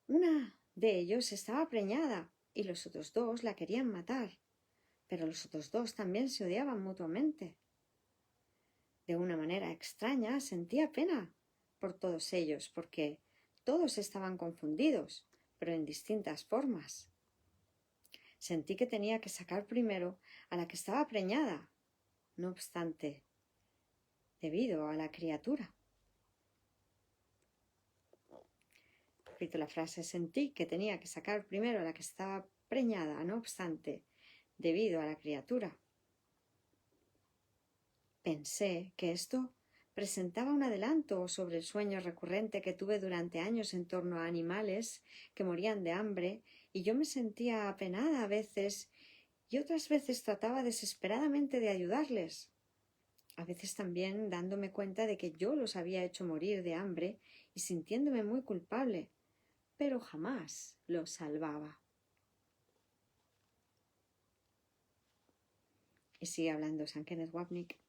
Una de ellos estaba preñada y los otros 2 la querían matar, pero los otros 2 también se odiaban mutuamente. De una manera extraña sentía pena por todos ellos, porque todos estaban confundidos, pero en distintas formas. Sentí que tenía que sacar primero a la que estaba preñada, no obstante, debido a la criatura. Repito la frase, sentí que tenía que sacar primero a la que estaba preñada, no obstante, debido a la criatura. Pensé que esto presentaba un adelanto sobre el sueño recurrente que tuve durante años en torno a animales que morían de hambre, y yo me sentía apenada a veces y otras veces trataba desesperadamente de ayudarles. A veces también dándome cuenta de que yo los había hecho morir de hambre y sintiéndome muy culpable, pero jamás los salvaba. Y sigue hablando San Kenneth Wapnick.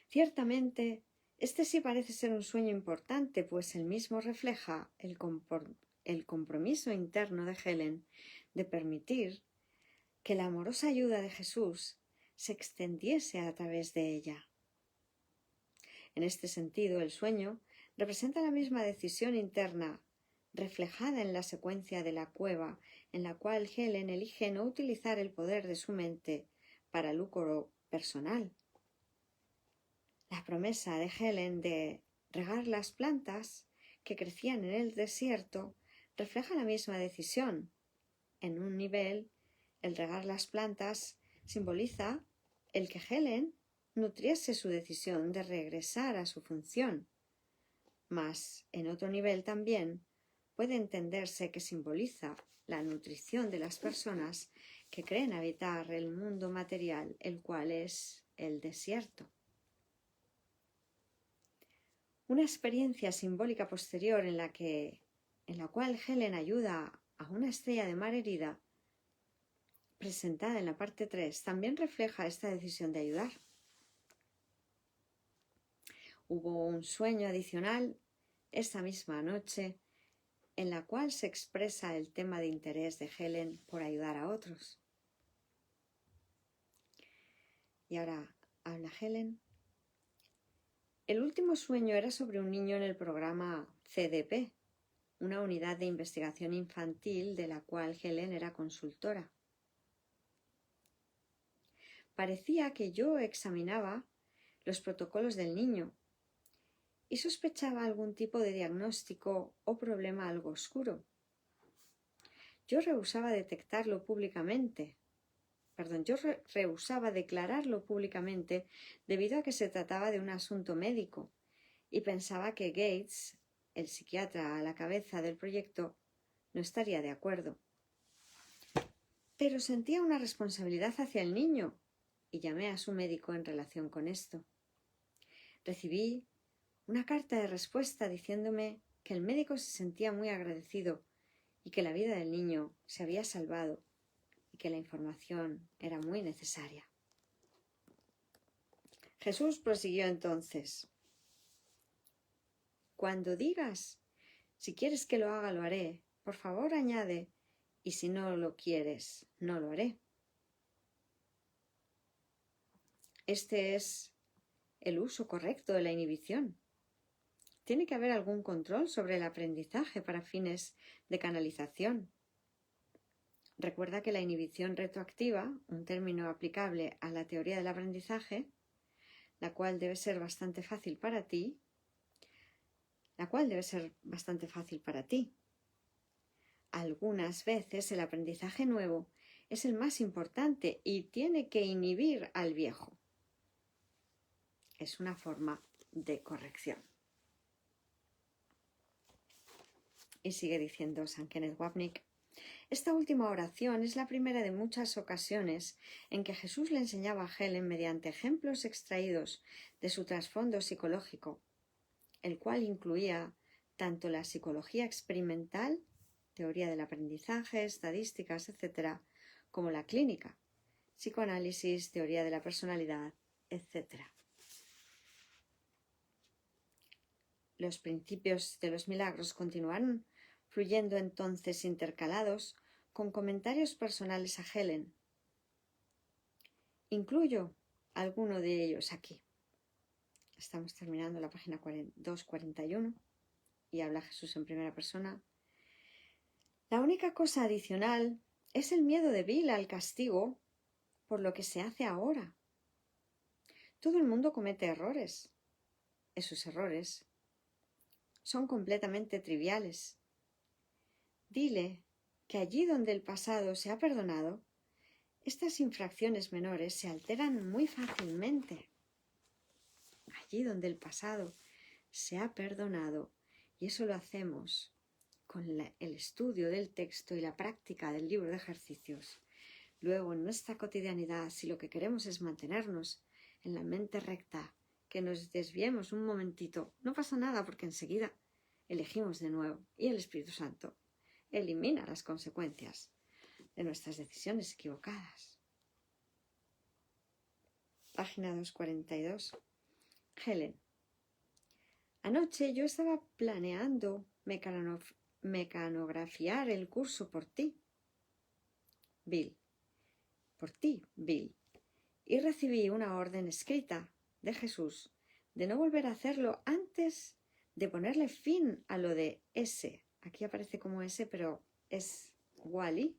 Ciertamente, este sí parece ser un sueño importante, pues el mismo refleja el compromiso interno de Helen de permitir que la amorosa ayuda de Jesús se extendiese a través de ella. En este sentido, el sueño representa la misma decisión interna reflejada en la secuencia de la cueva, en la cual Helen elige no utilizar el poder de su mente para lucro personal. La promesa de Helen de regar las plantas que crecían en el desierto refleja la misma decisión. En un nivel, el regar las plantas simboliza el que Helen nutriese su decisión de regresar a su función. Mas, en otro nivel también, puede entenderse que simboliza la nutrición de las personas que creen habitar el mundo material, el cual es el desierto. Una experiencia simbólica posterior en la cual Helen ayuda a una estrella de mar herida, presentada en la parte 3, también refleja esta decisión de ayudar. Hubo un sueño adicional esa misma noche en la cual se expresa el tema de interés de Helen por ayudar a otros. Y ahora habla Helen. El último sueño era sobre un niño en el programa CDP, una unidad de investigación infantil de la cual Helen era consultora. Parecía que yo examinaba los protocolos del niño y sospechaba algún tipo de diagnóstico o problema algo oscuro. Yo rehusaba declararlo públicamente debido a que se trataba de un asunto médico y pensaba que Gates, el psiquiatra a la cabeza del proyecto, no estaría de acuerdo. Pero sentía una responsabilidad hacia el niño y llamé a su médico en relación con esto. Recibí una carta de respuesta diciéndome que el médico se sentía muy agradecido y que la vida del niño se había salvado y que la información era muy necesaria. Jesús prosiguió entonces: cuando digas, si quieres que lo haga, lo haré, por favor añade, y si no lo quieres, no lo haré. Este es el uso correcto de la inhibición. Tiene que haber algún control sobre el aprendizaje para fines de canalización. Recuerda que la inhibición retroactiva, un término aplicable a la teoría del aprendizaje, la cual debe ser bastante fácil para ti. Algunas veces el aprendizaje nuevo es el más importante y tiene que inhibir al viejo. Es una forma de corrección. Y sigue diciendo San Kenneth Wapnick: esta última oración es la primera de muchas ocasiones en que Jesús le enseñaba a Helen mediante ejemplos extraídos de su trasfondo psicológico, el cual incluía tanto la psicología experimental, teoría del aprendizaje, estadísticas, etc., como la clínica, psicoanálisis, teoría de la personalidad, etc. Los principios de los milagros continuaron fluyendo entonces intercalados con comentarios personales a Helen. Incluyo alguno de ellos aquí. Estamos terminando la página 241 y habla Jesús en primera persona. La única cosa adicional es el miedo de Bill al castigo por lo que se hace ahora. Todo el mundo comete errores. Esos errores son completamente triviales. Dile que allí donde el pasado se ha perdonado, estas infracciones menores se alteran muy fácilmente. Allí donde el pasado se ha perdonado, y eso lo hacemos con el estudio del texto y la práctica del libro de ejercicios. Luego, en nuestra cotidianidad, si lo que queremos es mantenernos en la mente recta, que nos desviemos un momentito, no pasa nada porque enseguida elegimos de nuevo y el Espíritu Santo elimina las consecuencias de nuestras decisiones equivocadas. Página 242. Helen: anoche yo estaba planeando mecanografiar el curso por ti. Bill: por ti, Bill. Y recibí una orden escrita de Jesús de no volver a hacerlo antes de ponerle fin a lo de S. Aquí aparece como S, pero es Wally,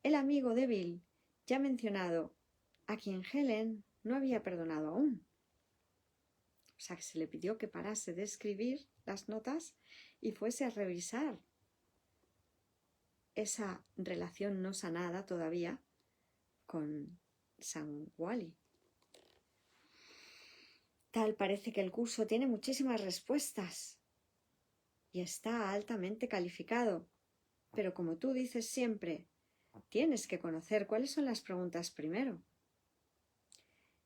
el amigo de Bill ya mencionado, a quien Helen no había perdonado aún. O sea, que se le pidió que parase de escribir las notas y fuese a revisar esa relación no sanada todavía con San Wally. Tal parece que el curso tiene muchísimas respuestas y está altamente calificado. Pero como tú dices siempre, tienes que conocer cuáles son las preguntas primero.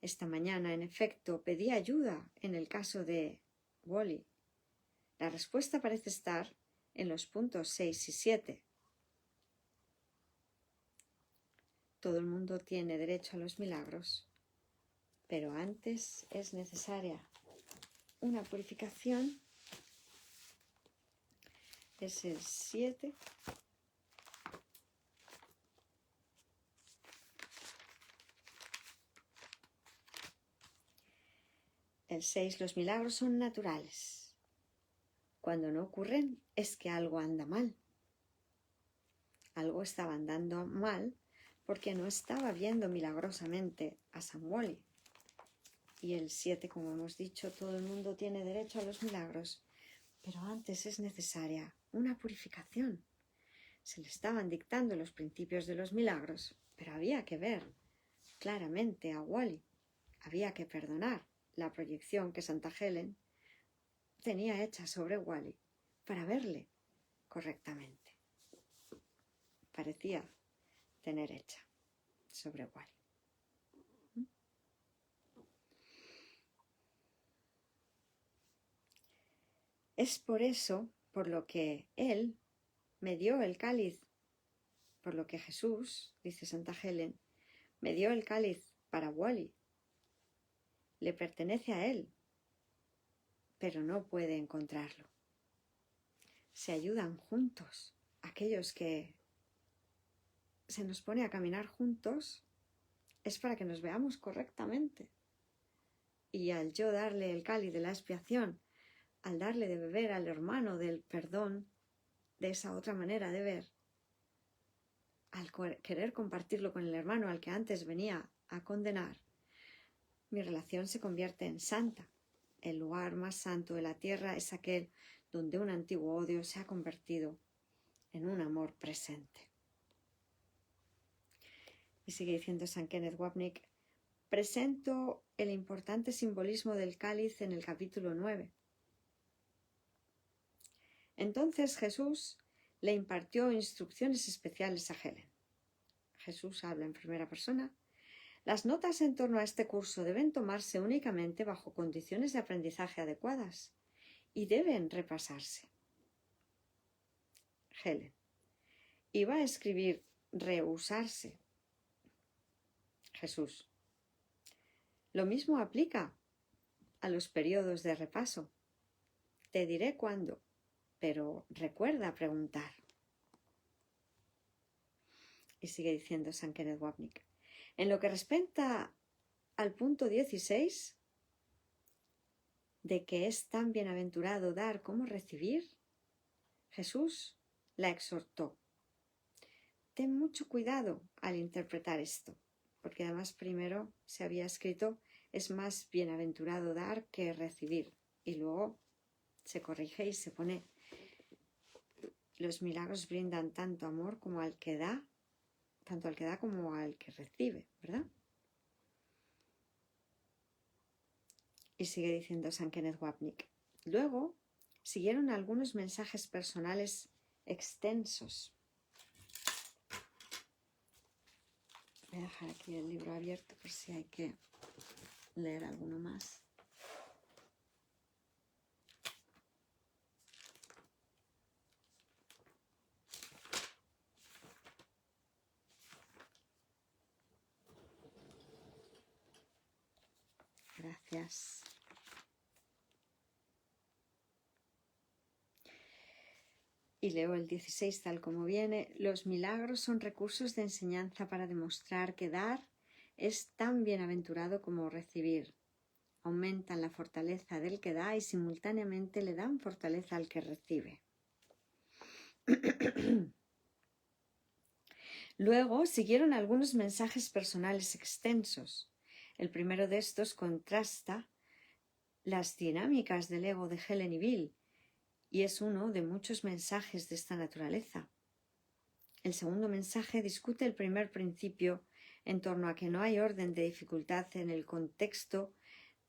Esta mañana, en efecto, pedí ayuda en el caso de Wally. La respuesta parece estar en los puntos 6 y 7. Todo el mundo tiene derecho a los milagros, pero antes es necesaria una purificación. Es el 7. El 6. Los milagros son naturales. Cuando no ocurren es que algo anda mal. Algo estaba andando mal porque no estaba viendo milagrosamente a San Wally. Y el 7, como hemos dicho, todo el mundo tiene derecho a los milagros, pero antes es necesaria una purificación. Se le estaban dictando los principios de los milagros, pero había que ver claramente a Wally. Había que perdonar la proyección que Santa Helen tenía hecha sobre Wally para verle correctamente. Parecía tener hecha sobre Wally. Es por eso por lo que él me dio el cáliz, por lo que Jesús, dice Santa Helen, me dio el cáliz para Wally. Le pertenece a él, pero no puede encontrarlo. Se ayudan juntos. Aquellos que se nos pone a caminar juntos es para que nos veamos correctamente. Y al yo darle el cáliz de la expiación, al darle de beber al hermano del perdón, de esa otra manera de ver, al querer compartirlo con el hermano al que antes venía a condenar, mi relación se convierte en santa. El lugar más santo de la tierra es aquel donde un antiguo odio se ha convertido en un amor presente. Y sigue diciendo San Kenneth Wapnick, presento el importante simbolismo del cáliz en el capítulo 9. Entonces Jesús le impartió instrucciones especiales a Helen. Jesús habla en primera persona. Las notas en torno a este curso deben tomarse únicamente bajo condiciones de aprendizaje adecuadas y deben repasarse. Helen. Iba a escribir rehusarse. Jesús. Lo mismo aplica a los periodos de repaso. Te diré cuándo, pero recuerda preguntar. Y sigue diciendo San Kenneth Wapnick. En lo que respecta al punto 16, de que es tan bienaventurado dar como recibir, Jesús la exhortó. Ten mucho cuidado al interpretar esto, porque además primero se había escrito es más bienaventurado dar que recibir, y luego se corrige y se pone los milagros brindan tanto amor como al que da, tanto al que da como al que recibe, ¿verdad? Y sigue diciendo San Kenneth Wapnick. Luego siguieron algunos mensajes personales extensos. Voy a dejar aquí el libro abierto por si hay que leer alguno más. Gracias. Y leo el 16 tal como viene. Los milagros son recursos de enseñanza para demostrar que dar es tan bienaventurado como recibir. Aumentan la fortaleza del que da y simultáneamente le dan fortaleza al que recibe. Luego siguieron algunos mensajes personales extensos. El primero de estos contrasta las dinámicas del ego de Helen y Bill y es uno de muchos mensajes de esta naturaleza. El segundo mensaje discute el primer principio en torno a que no hay orden de dificultad en el contexto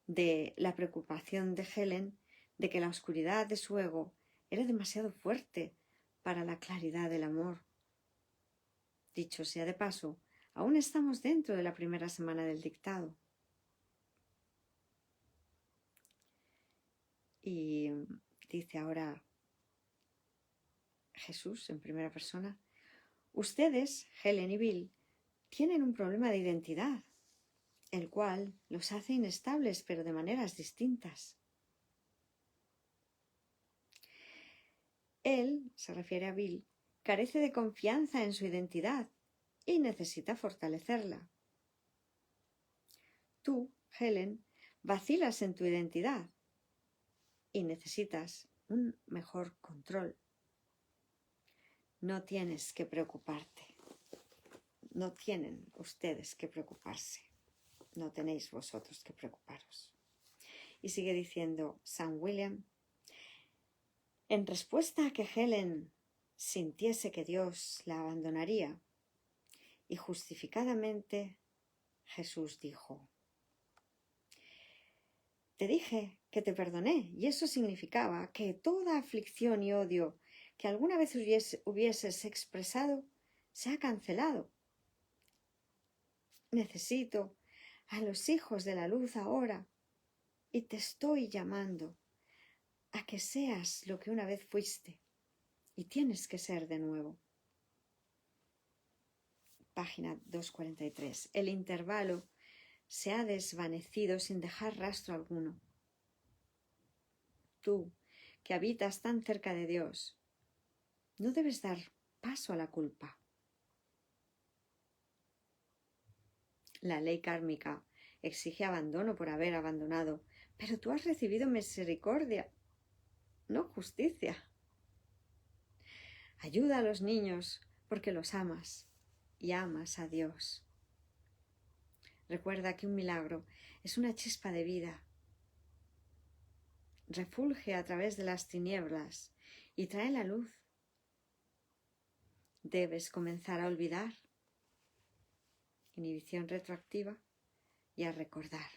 de la preocupación de Helen de que la oscuridad de su ego era demasiado fuerte para la claridad del amor. Dicho sea de paso, aún estamos dentro de la primera semana del dictado. Y dice ahora Jesús en primera persona: ustedes, Helen y Bill, tienen un problema de identidad, el cual los hace inestables, pero de maneras distintas. Él, se refiere a Bill, carece de confianza en su identidad y necesita fortalecerla. Tú, Helen, vacilas en tu identidad y necesitas un mejor control. No tienes que preocuparte. No tienen ustedes que preocuparse. No tenéis vosotros que preocuparos. Y sigue diciendo San William: en respuesta a que Helen sintiese que Dios la abandonaría, y justificadamente Jesús dijo: te dije que te perdoné, y eso significaba que toda aflicción y odio que alguna vez hubieses expresado se ha cancelado. Necesito a los hijos de la luz ahora, y te estoy llamando a que seas lo que una vez fuiste, y tienes que ser de nuevo. Página 243. El intervalo se ha desvanecido sin dejar rastro alguno. Tú, que habitas tan cerca de Dios, no debes dar paso a la culpa. La ley kármica exige abandono por haber abandonado, pero tú has recibido misericordia, no justicia. Ayuda a los niños porque los amas y amas a Dios. Recuerda que un milagro es una chispa de vida. Refulge a través de las tinieblas y trae la luz. Debes comenzar a olvidar, inhibición retroactiva, y a recordar.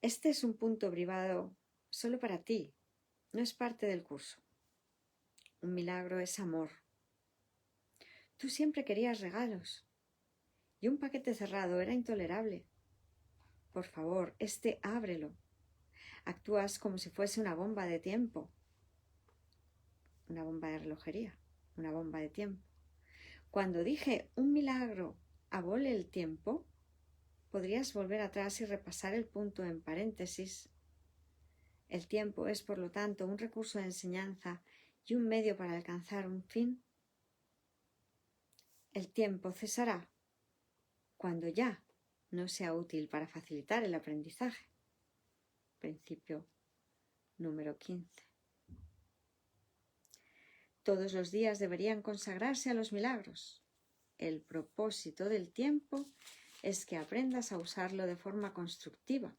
Este es un punto privado solo para ti, no es parte del curso. Un milagro es amor. Tú siempre querías regalos y un paquete cerrado era intolerable. Por favor, ábrelo. Actúas como si fuese una bomba de tiempo, una bomba de relojería, una bomba de tiempo. Cuando dije un milagro abole el tiempo, podrías volver atrás y repasar el punto en paréntesis. El tiempo es, por lo tanto, un recurso de enseñanza y un medio para alcanzar un fin. El tiempo cesará cuando ya no sea útil para facilitar el aprendizaje. Principio número 15. Todos los días deberían consagrarse a los milagros. El propósito del tiempo es que aprendas a usarlo de forma constructiva.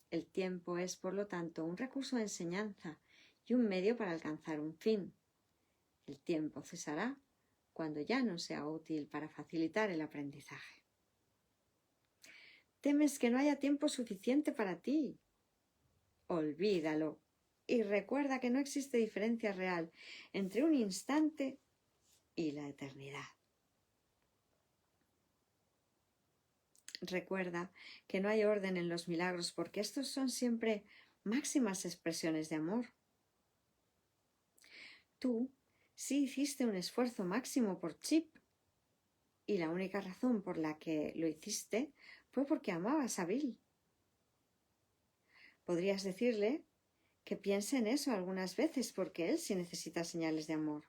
El tiempo es, por lo tanto, un recurso de enseñanza y un medio para alcanzar un fin. El tiempo cesará cuando ya no sea útil para facilitar el aprendizaje. Temes que no haya tiempo suficiente para ti. Olvídalo y recuerda que no existe diferencia real entre un instante y la eternidad. Recuerda que no hay orden en los milagros porque estos son siempre máximas expresiones de amor. Tú sí hiciste un esfuerzo máximo por Chip y la única razón por la que lo hiciste fue porque amabas a Bill. Podrías decirle que piense en eso algunas veces porque él sí necesita señales de amor.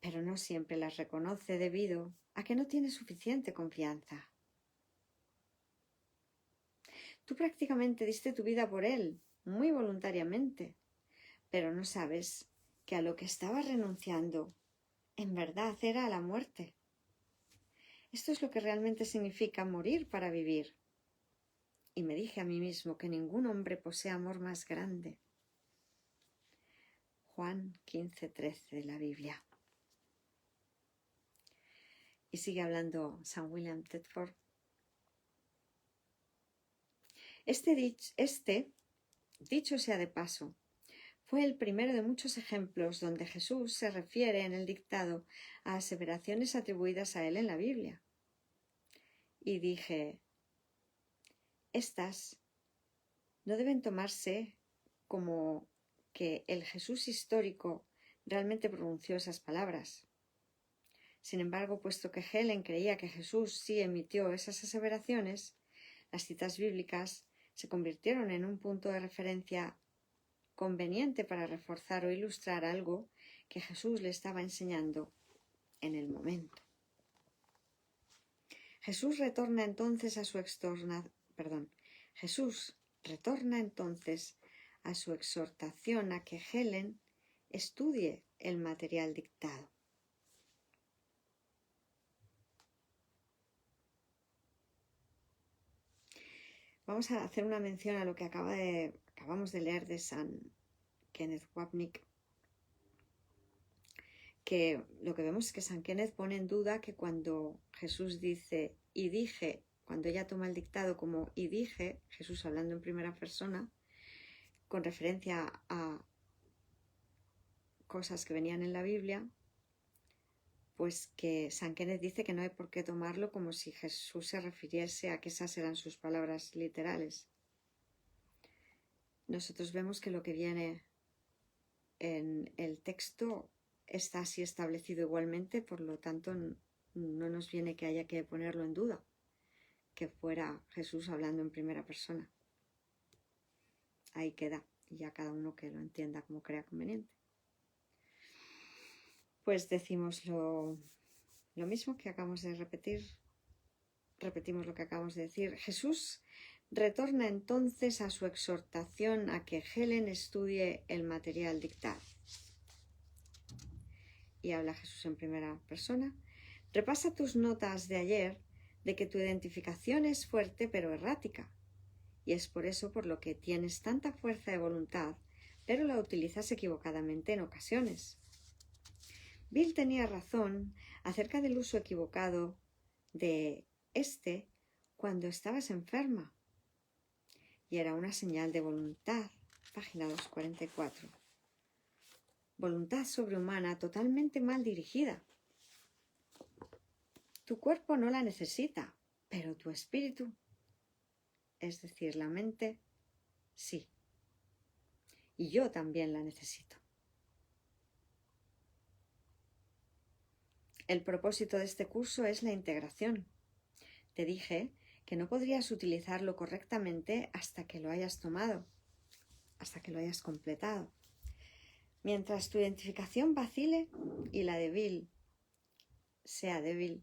Pero no siempre las reconoce debido a que no tiene suficiente confianza. Tú prácticamente diste tu vida por él, muy voluntariamente, pero no sabes que a lo que estabas renunciando en verdad era a la muerte. Esto es lo que realmente significa morir para vivir. Y me dije a mí mismo que ningún hombre posee amor más grande. Juan 15:13 de la Biblia. Y sigue hablando San William Thetford. Dicho sea de paso, fue el primero de muchos ejemplos donde Jesús se refiere en el dictado a aseveraciones atribuidas a él en la Biblia. Y dije, estas no deben tomarse como que el Jesús histórico realmente pronunció esas palabras. Sin embargo, puesto que Helen creía que Jesús sí emitió esas aseveraciones, las citas bíblicas se convirtieron en un punto de referencia conveniente para reforzar o ilustrar algo que Jesús le estaba enseñando en el momento. Jesús retorna entonces a su exhortación a que Helen estudie el material dictado. Vamos a hacer una mención a lo que acabamos de leer de San Kenneth Wapnick, que lo que vemos es que San Kenneth pone en duda que cuando Jesús dice y dije, cuando ella toma el dictado como y dije, Jesús hablando en primera persona, con referencia a cosas que venían en la Biblia, pues que San Kenneth dice que no hay por qué tomarlo como si Jesús se refiriese a que esas eran sus palabras literales. Nosotros vemos que lo que viene en el texto está así establecido igualmente, por lo tanto no nos viene que haya que ponerlo en duda, que fuera Jesús hablando en primera persona. Ahí queda, y ya cada uno que lo entienda como crea conveniente. Pues decimos lo mismo que acabamos de repetir, repetimos lo que acabamos de decir. Jesús retorna entonces a su exhortación a que Helen estudie el material dictado. Y habla Jesús en primera persona. Repasa tus notas de ayer de que tu identificación es fuerte pero errática, y es por eso por lo que tienes tanta fuerza de voluntad, pero la utilizas equivocadamente en ocasiones. Bill tenía razón acerca del uso equivocado de cuando estabas enferma, y era una señal de voluntad. Página 244. Voluntad sobrehumana totalmente mal dirigida. Tu cuerpo no la necesita, pero tu espíritu, es decir, la mente, sí. Y yo también la necesito. El propósito de este curso es la integración. Te dije que no podrías utilizarlo correctamente hasta que lo hayas tomado, hasta que lo hayas completado. Mientras tu identificación vacile y la de Bill sea débil,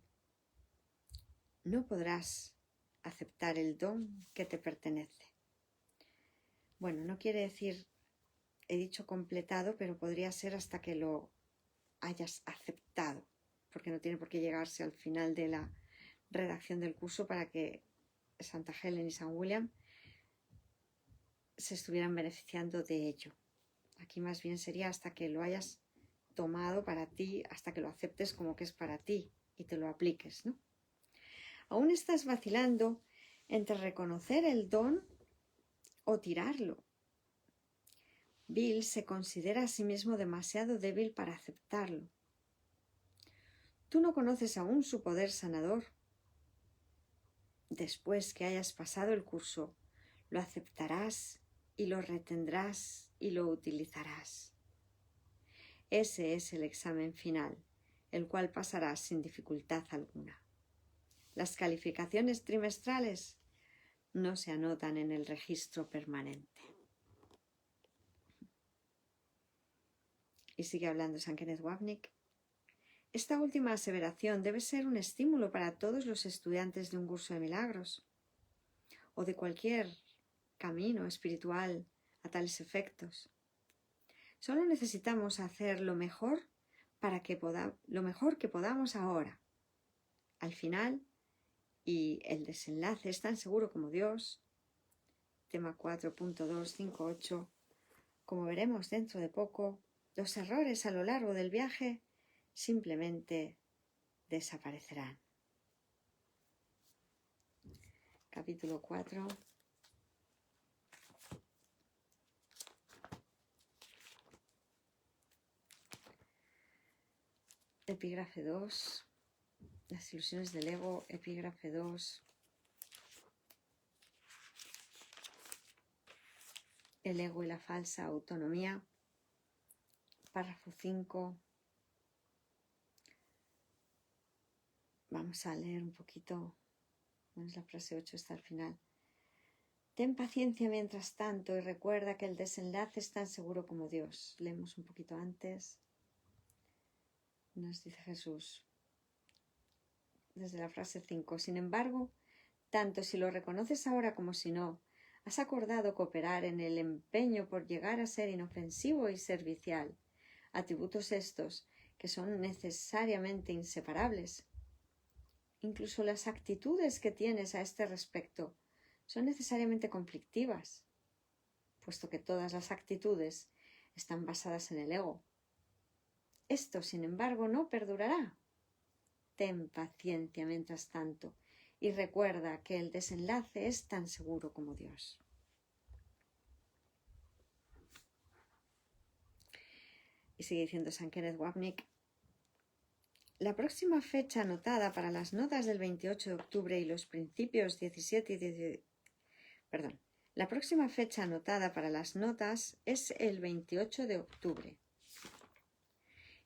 no podrás aceptar el don que te pertenece. Bueno, no quiere decir, he dicho completado, pero podría ser hasta que lo hayas aceptado, porque no tiene por qué llegarse al final de la redacción del curso para que Santa Helen y San William se estuvieran beneficiando de ello. Aquí más bien sería hasta que lo hayas tomado para ti, hasta que lo aceptes como que es para ti y te lo apliques, ¿no? Aún estás vacilando entre reconocer el don o tirarlo. Bill se considera a sí mismo demasiado débil para aceptarlo. Tú no conoces aún su poder sanador. Después que hayas pasado el curso, lo aceptarás y lo retendrás y lo utilizarás. Ese es el examen final, el cual pasarás sin dificultad alguna. Las calificaciones trimestrales no se anotan en el registro permanente. Y sigue hablando San Kenneth Wapnick. Esta última aseveración debe ser un estímulo para todos los estudiantes de un curso de milagros o de cualquier camino espiritual a tales efectos. Solo necesitamos hacer lo mejor que podamos ahora. Al final, y el desenlace es tan seguro como Dios, tema 4.258, como veremos dentro de poco, los errores a lo largo del viaje simplemente desaparecerán. Capítulo 4. epígrafe 2, las ilusiones del ego, epígrafe 2, el ego y la falsa autonomía, párrafo 5. Vamos a leer un poquito, bueno, la frase 8 está al final. Ten paciencia mientras tanto y recuerda que el desenlace es tan seguro como Dios. Leemos un poquito antes. Nos dice Jesús, desde la frase 5, sin embargo, tanto si lo reconoces ahora como si no, has acordado cooperar en el empeño por llegar a ser inofensivo y servicial, atributos estos que son necesariamente inseparables. Incluso las actitudes que tienes a este respecto son necesariamente conflictivas, puesto que todas las actitudes están basadas en el ego. Esto, sin embargo, no perdurará. Ten paciencia mientras tanto y recuerda que el desenlace es tan seguro como Dios. Y sigue diciendo San Kenneth Wapnick, la próxima fecha anotada para las notas del 28 de octubre y los principios 17 y 18... La próxima fecha anotada para las notas es el 28 de octubre.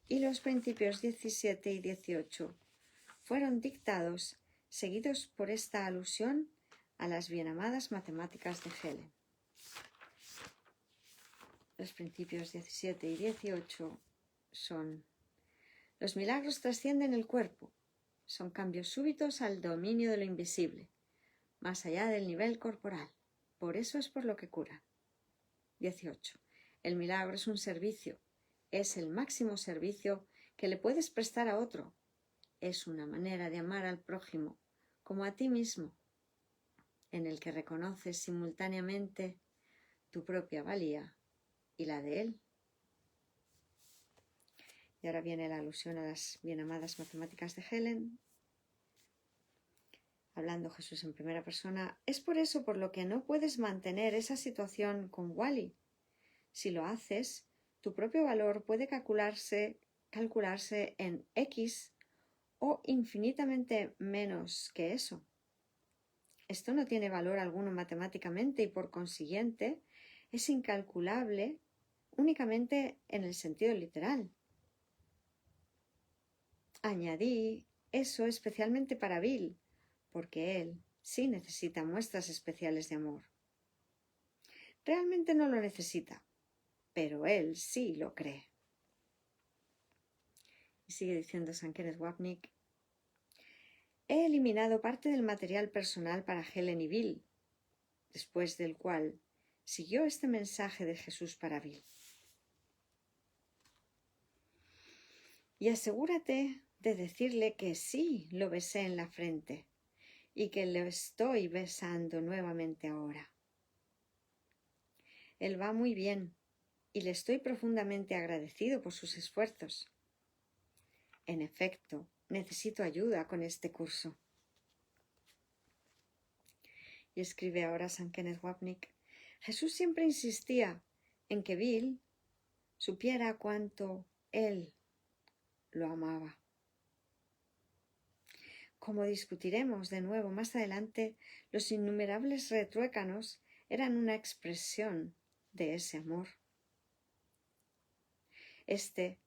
Y los principios 17 y 18 fueron dictados, seguidos por esta alusión a las bienamadas matemáticas de Helen. Los principios 17 y 18 son: los milagros trascienden el cuerpo, son cambios súbitos al dominio de lo invisible, más allá del nivel corporal. Por eso es por lo que curan. 18. El milagro es un servicio, es el máximo servicio que le puedes prestar a otro. Es una manera de amar al prójimo como a ti mismo, en el que reconoces simultáneamente tu propia valía y la de él. Y ahora viene la alusión a las bien amadas matemáticas de Helen. Hablando Jesús en primera persona, es por eso por lo que no puedes mantener esa situación con Wally. Si lo haces, tu propio valor puede calcularse en X o infinitamente menos que eso. Esto no tiene valor alguno matemáticamente y por consiguiente es incalculable únicamente en el sentido literal. Añadí eso especialmente para Bill, porque él sí necesita muestras especiales de amor. Realmente no lo necesita, pero él sí lo cree. Y sigue diciendo San Kenneth Wapnick, he eliminado parte del material personal para Helen y Bill, después del cual siguió este mensaje de Jesús para Bill. Y asegúrate de decirle que sí lo besé en la frente y que lo estoy besando nuevamente ahora. Él va muy bien y le estoy profundamente agradecido por sus esfuerzos. En efecto, necesito ayuda con este curso. Y escribe ahora San Kenneth Wapnick, Jesús siempre insistía en que Bill supiera cuánto él lo amaba. Como discutiremos de nuevo más adelante, los innumerables retruécanos eran una expresión de ese amor. Este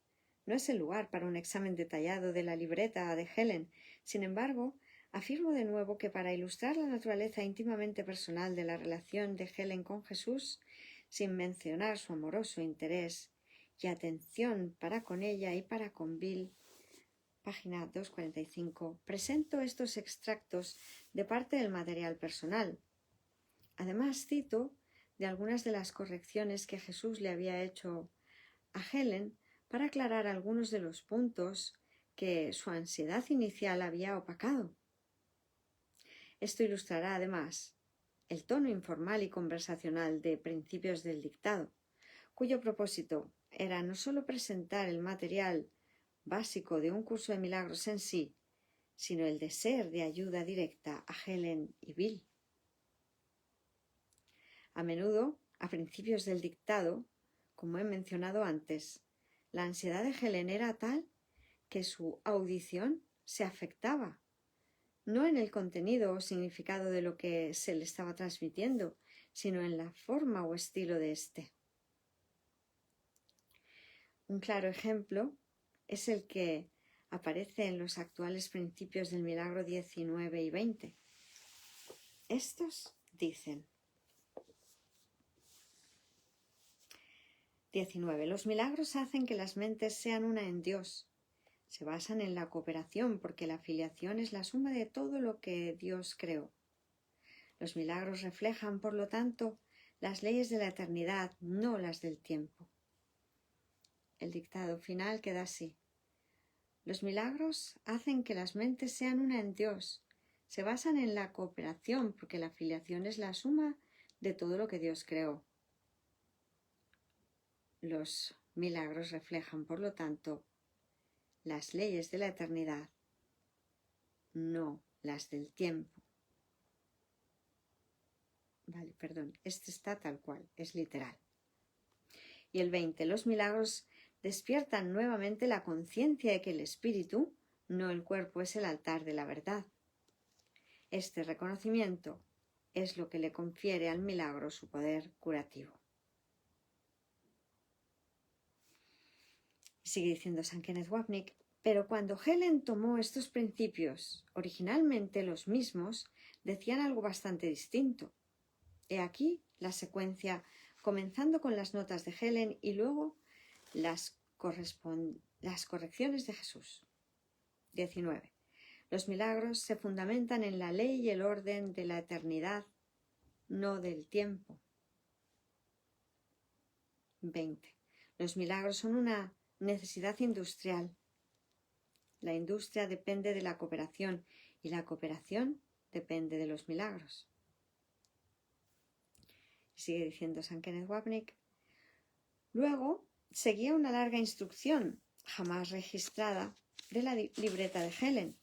no es el lugar para un examen detallado de la libreta de Helen. Sin embargo, afirmo de nuevo que para ilustrar la naturaleza íntimamente personal de la relación de Helen con Jesús, sin mencionar su amoroso interés y atención para con ella y para con Bill, página 245, presento estos extractos de parte del material personal. Además cito de algunas de las correcciones que Jesús le había hecho a Helen para aclarar algunos de los puntos que su ansiedad inicial había opacado. Esto ilustrará además el tono informal y conversacional de Principios del Dictado, cuyo propósito era no solo presentar el material básico de un curso de milagros en sí, sino el de ser de ayuda directa a Helen y Bill. A menudo, a principios del dictado, como he mencionado antes, la ansiedad de Helen era tal que su audición se afectaba, no en el contenido o significado de lo que se le estaba transmitiendo, sino en la forma o estilo de éste. Un claro ejemplo es el que aparece en los actuales principios del milagro 19 y 20. Estos dicen: 19. Los milagros hacen que las mentes sean una en Dios. Se basan en la cooperación porque la filiación es la suma de todo lo que Dios creó. Los milagros reflejan, por lo tanto, las leyes de la eternidad, no las del tiempo. El dictado final queda así: los milagros hacen que las mentes sean una en Dios. Se basan en la cooperación porque la filiación es la suma de todo lo que Dios creó. Los milagros reflejan, por lo tanto, las leyes de la eternidad, no las del tiempo. Vale, perdón, este está tal cual, es literal. Y el 20. Los milagros despiertan nuevamente la conciencia de que el espíritu, no el cuerpo, es el altar de la verdad. Este reconocimiento es lo que le confiere al milagro su poder curativo. Sigue diciendo San Kenneth Wapnick: pero cuando Helen tomó estos principios, originalmente los mismos decían algo bastante distinto. He aquí la secuencia, comenzando con las notas de Helen y luego las correcciones de Jesús. 19. Los milagros se fundamentan en la ley y el orden de la eternidad, no del tiempo. 20. Los milagros son una necesidad industrial. La industria depende de la cooperación y la cooperación depende de los milagros. Sigue diciendo San Kenneth Wapnick: luego seguía una larga instrucción, jamás registrada, de la libreta de Helen.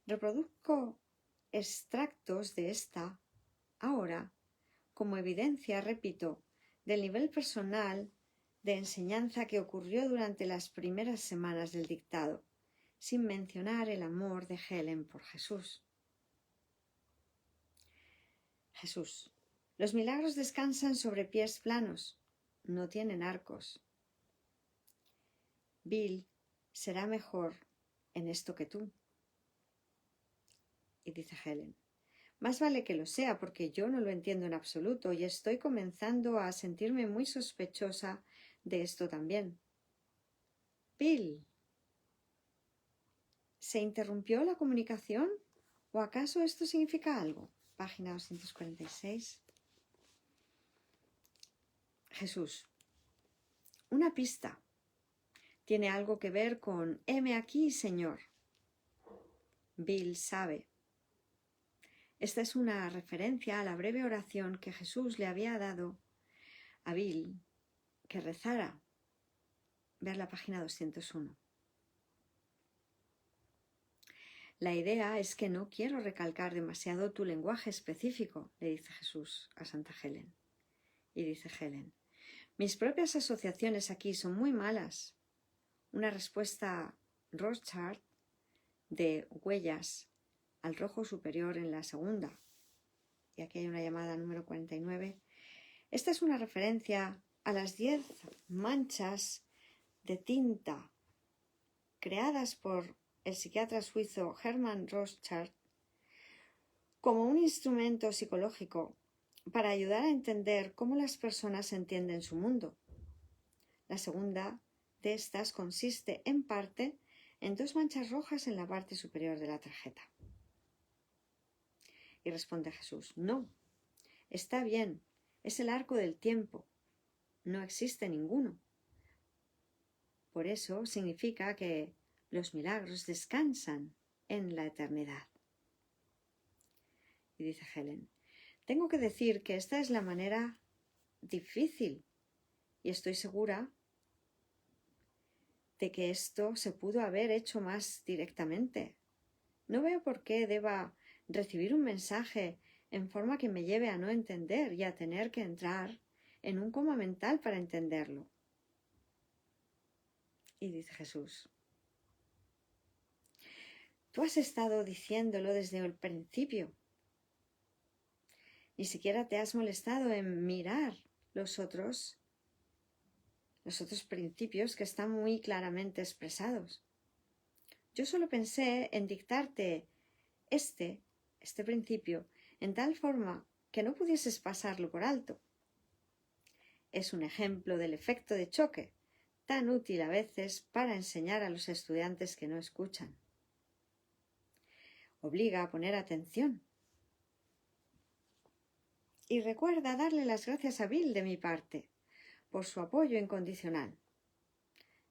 Reproduzco extractos de esta ahora como evidencia, repito, del nivel personal de enseñanza que ocurrió durante las primeras semanas del dictado, sin mencionar el amor de Helen por Jesús. Jesús: los milagros descansan sobre pies planos, no tienen arcos. Bill será mejor en esto que tú. Y dice Helen: más vale que lo sea, porque yo no lo entiendo en absoluto y estoy comenzando a sentirme muy sospechosa de esto también. Bill, ¿se interrumpió la comunicación? ¿O acaso esto significa algo? Página 246. Jesús: una pista. Tiene algo que ver con heme aquí, Señor. Bill sabe. Esta es una referencia a la breve oración que Jesús le había dado a Bill que rezara. Ver la página 201. La idea es que no quiero recalcar demasiado tu lenguaje específico, le dice Jesús a Santa Helen. Y dice Helen: mis propias asociaciones aquí son muy malas. Una respuesta Rothschild de huellas al rojo superior en la segunda. Y aquí hay una llamada número 49. Esta es una referencia a las 10 manchas de tinta creadas por el psiquiatra suizo Hermann Rothschild como un instrumento psicológico para ayudar a entender cómo las personas entienden su mundo. La segunda de estas consiste en parte en 2 manchas rojas en la parte superior de la tarjeta. Y responde Jesús: no, está bien, es el arco del tiempo, no existe ninguno. Por eso significa que los milagros descansan en la eternidad. Y dice Helen: tengo que decir que esta es la manera difícil y estoy segura de que esto se pudo haber hecho más directamente. No veo por qué deba recibir un mensaje en forma que me lleve a no entender y a tener que entrar en un coma mental para entenderlo. Y dice Jesús: Tú has estado diciéndolo desde el principio. Ni siquiera te has molestado en mirar los otros principios que están muy claramente expresados. Yo solo pensé en dictarte este principio en tal forma que no pudieses pasarlo por alto. Es un ejemplo del efecto de choque, tan útil a veces para enseñar a los estudiantes que no escuchan. Obliga a poner atención. Y recuerda darle las gracias a Bill de mi parte por su apoyo incondicional.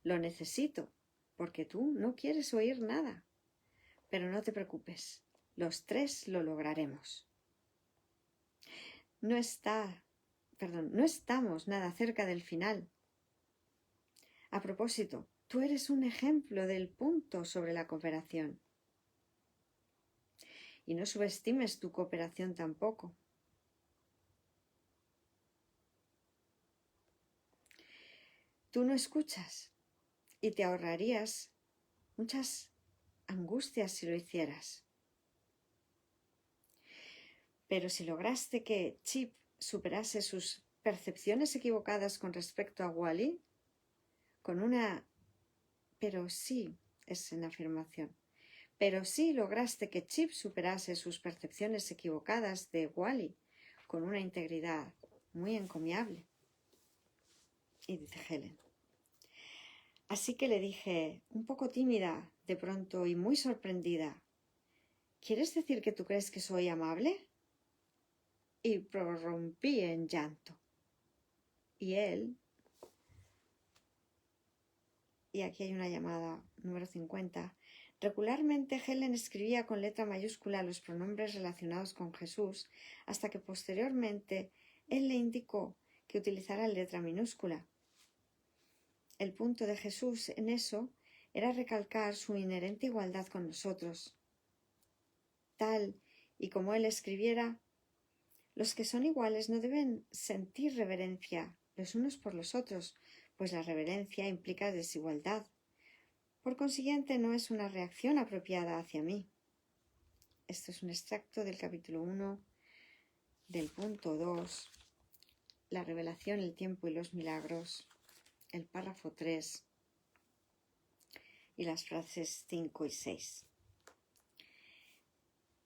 Lo necesito, porque tú no quieres oír nada. Pero no te preocupes, los tres lo lograremos. No estamos nada cerca del final. A propósito, tú eres un ejemplo del punto sobre la cooperación. Y no subestimes tu cooperación tampoco. Tú no escuchas y te ahorrarías muchas angustias si lo hicieras. Pero si lograste que Chip superase sus percepciones equivocadas con respecto a Wally, pero sí, es en afirmación, pero sí lograste que Chip superase sus percepciones equivocadas de Wally con una integridad muy encomiable. Y dice Helen. Así que le dije, un poco tímida de pronto y muy sorprendida, ¿quieres decir que tú crees que soy amable? Y prorrumpí en llanto. Y él, y aquí hay una llamada número 50, regularmente Helen escribía con letra mayúscula los pronombres relacionados con Jesús, hasta que posteriormente él le indicó que utilizara letra minúscula. El punto de Jesús en eso era recalcar su inherente igualdad con nosotros. Tal y como él escribiera, los que son iguales no deben sentir reverencia los unos por los otros, pues la reverencia implica desigualdad. Por consiguiente, no es una reacción apropiada hacia mí. Esto es un extracto del capítulo 1, del punto 2, la revelación, el tiempo y los milagros, el párrafo 3 y las frases 5 y 6.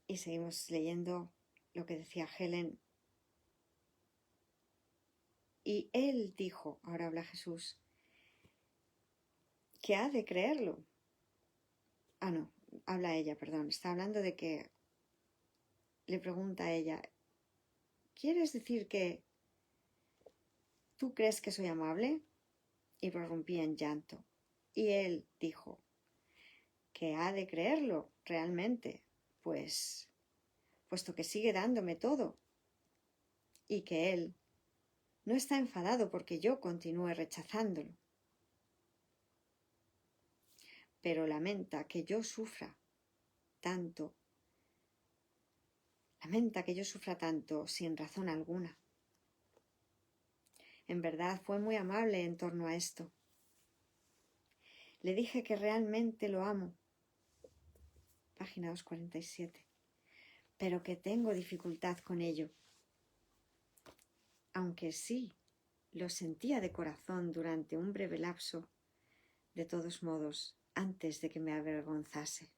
Y seguimos leyendo lo que decía Helen. Y él dijo, ahora habla Jesús, que ha de creerlo. No, habla ella, perdón. Está hablando de que le pregunta a ella, ¿quieres decir que tú crees que soy amable? Y prorrumpía en llanto. Y él dijo, que ha de creerlo realmente, pues, puesto que sigue dándome todo. Y que él no está enfadado porque yo continúe rechazándolo. Pero lamenta que yo sufra tanto sin razón alguna. En verdad fue muy amable en torno a esto. Le dije que realmente lo amo. Página 247. Pero que tengo dificultad con ello. Aunque sí, lo sentía de corazón durante un breve lapso, de todos modos, antes de que me avergonzase.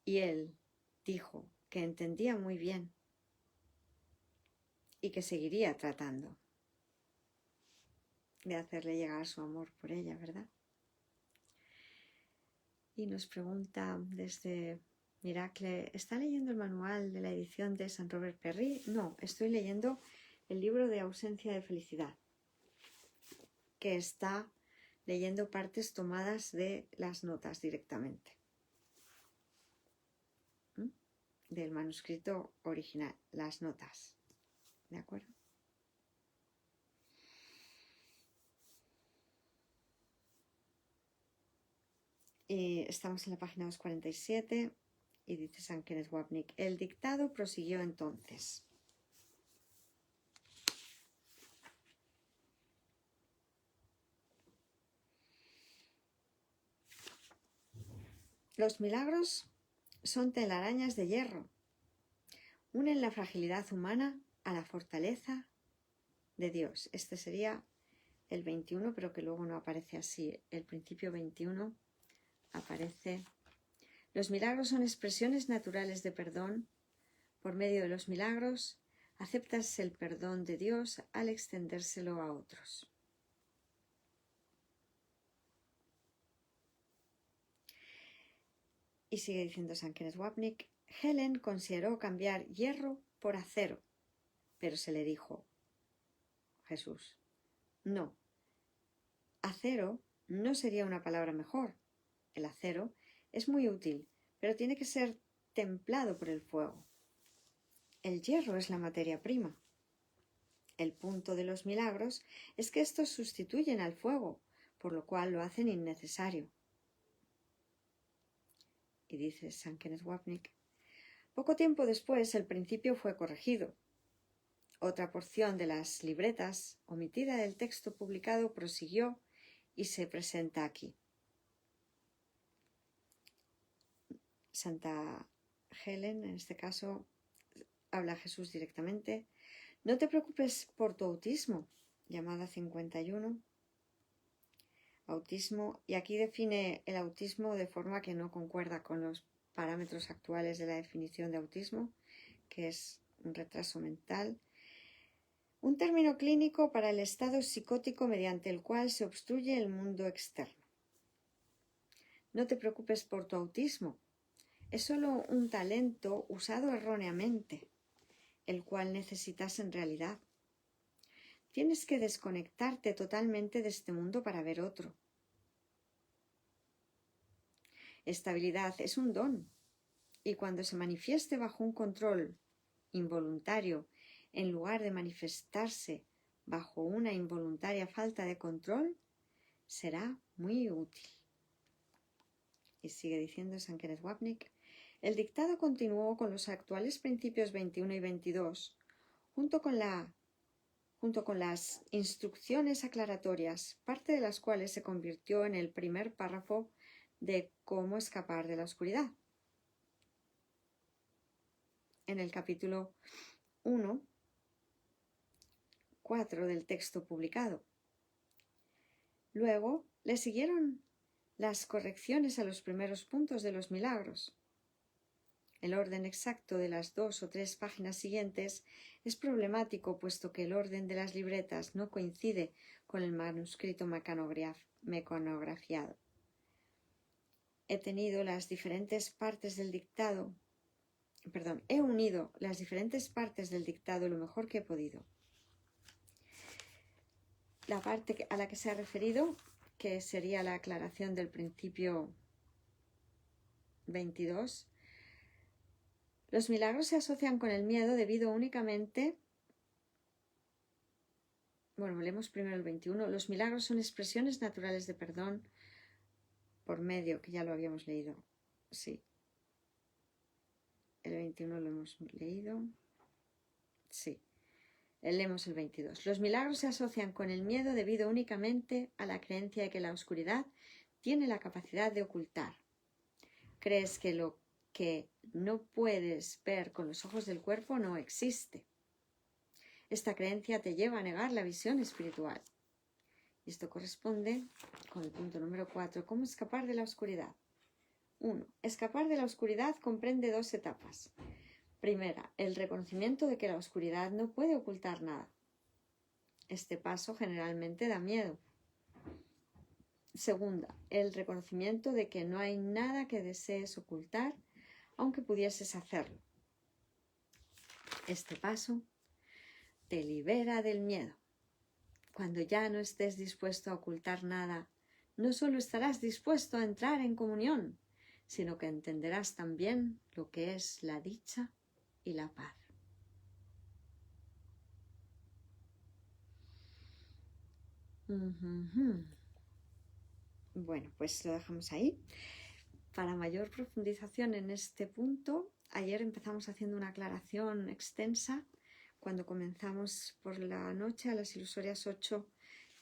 Y él dijo que entendía muy bien y que seguiría tratando de hacerle llegar su amor por ella, ¿verdad? Y nos pregunta desde Miracle, ¿está leyendo el manual de la edición de St. Robert Perry? No, estoy leyendo el libro de Ausencia de Felicidad, que está leyendo partes tomadas de las notas directamente. Del manuscrito original, las notas. ¿De acuerdo? Y estamos en la página 247 y dice San Kenneth Wapnick, el dictado prosiguió entonces. Los milagros son telarañas de hierro. Unen la fragilidad humana a la fortaleza de Dios. Este sería el 21, pero que luego no aparece así. El principio 21 aparece. Los milagros son expresiones naturales de perdón. Por medio de los milagros, aceptas el perdón de Dios al extendérselo a otros. Y sigue diciendo San Kenneth Wapnick, Helen consideró cambiar hierro por acero, pero se le dijo, Jesús, no, acero no sería una palabra mejor. El acero es muy útil, pero tiene que ser templado por el fuego. El hierro es la materia prima. El punto de los milagros es que estos sustituyen al fuego, por lo cual lo hacen innecesario. Y dice San Kenneth Wapnick, poco tiempo después el principio fue corregido. Otra porción de las libretas, omitida del texto publicado, prosiguió y se presenta aquí. Santa Helen, en este caso, habla a Jesús directamente. No te preocupes por tu autismo, llamada 51. Autismo, y aquí define el autismo de forma que no concuerda con los parámetros actuales de la definición de autismo, que es un retraso mental. Un término clínico para el estado psicótico mediante el cual se obstruye el mundo externo. No te preocupes por tu autismo. Es solo un talento usado erróneamente, el cual necesitas en realidad. Tienes que desconectarte totalmente de este mundo para ver otro. Estabilidad es un don, y cuando se manifieste bajo un control involuntario, en lugar de manifestarse bajo una involuntaria falta de control, será muy útil. Y sigue diciendo San Kenneth Wapnick, el dictado continuó con los actuales principios 21 y 22, junto con las instrucciones aclaratorias, parte de las cuales se convirtió en el primer párrafo de cómo escapar de la oscuridad. En el capítulo 1:4 del texto publicado. Luego le siguieron las correcciones a los primeros puntos de los milagros. El orden exacto de las 2 o 3 páginas siguientes es problemático, puesto que el orden de las libretas no coincide con el manuscrito mecanografiado. He unido las diferentes partes del dictado lo mejor que he podido. La parte a la que se ha referido, que sería la aclaración del principio 22, los milagros se asocian con el miedo debido únicamente... Bueno, leemos primero el 21. Los milagros son expresiones naturales de perdón por medio, que ya lo habíamos leído. Sí. El 21 lo hemos leído. Sí. Leemos el 22. Los milagros se asocian con el miedo debido únicamente a la creencia de que la oscuridad tiene la capacidad de ocultar. Crees que lo que no puedes ver con los ojos del cuerpo no existe. Esta creencia te lleva a negar la visión espiritual. Y esto corresponde con el punto número 4. ¿Cómo escapar de la oscuridad? 1. Escapar de la oscuridad comprende 2 etapas. Primera, el reconocimiento de que la oscuridad no puede ocultar nada. Este paso generalmente da miedo. Segunda, el reconocimiento de que no hay nada que desees ocultar, aunque pudieses hacerlo. Este paso te libera del miedo. Cuando ya no estés dispuesto a ocultar nada, no solo estarás dispuesto a entrar en comunión, sino que entenderás también lo que es la dicha y la paz. Bueno, pues lo dejamos ahí. Para mayor profundización en este punto, ayer empezamos haciendo una aclaración extensa. Cuando comenzamos por la noche a las ilusorias 8,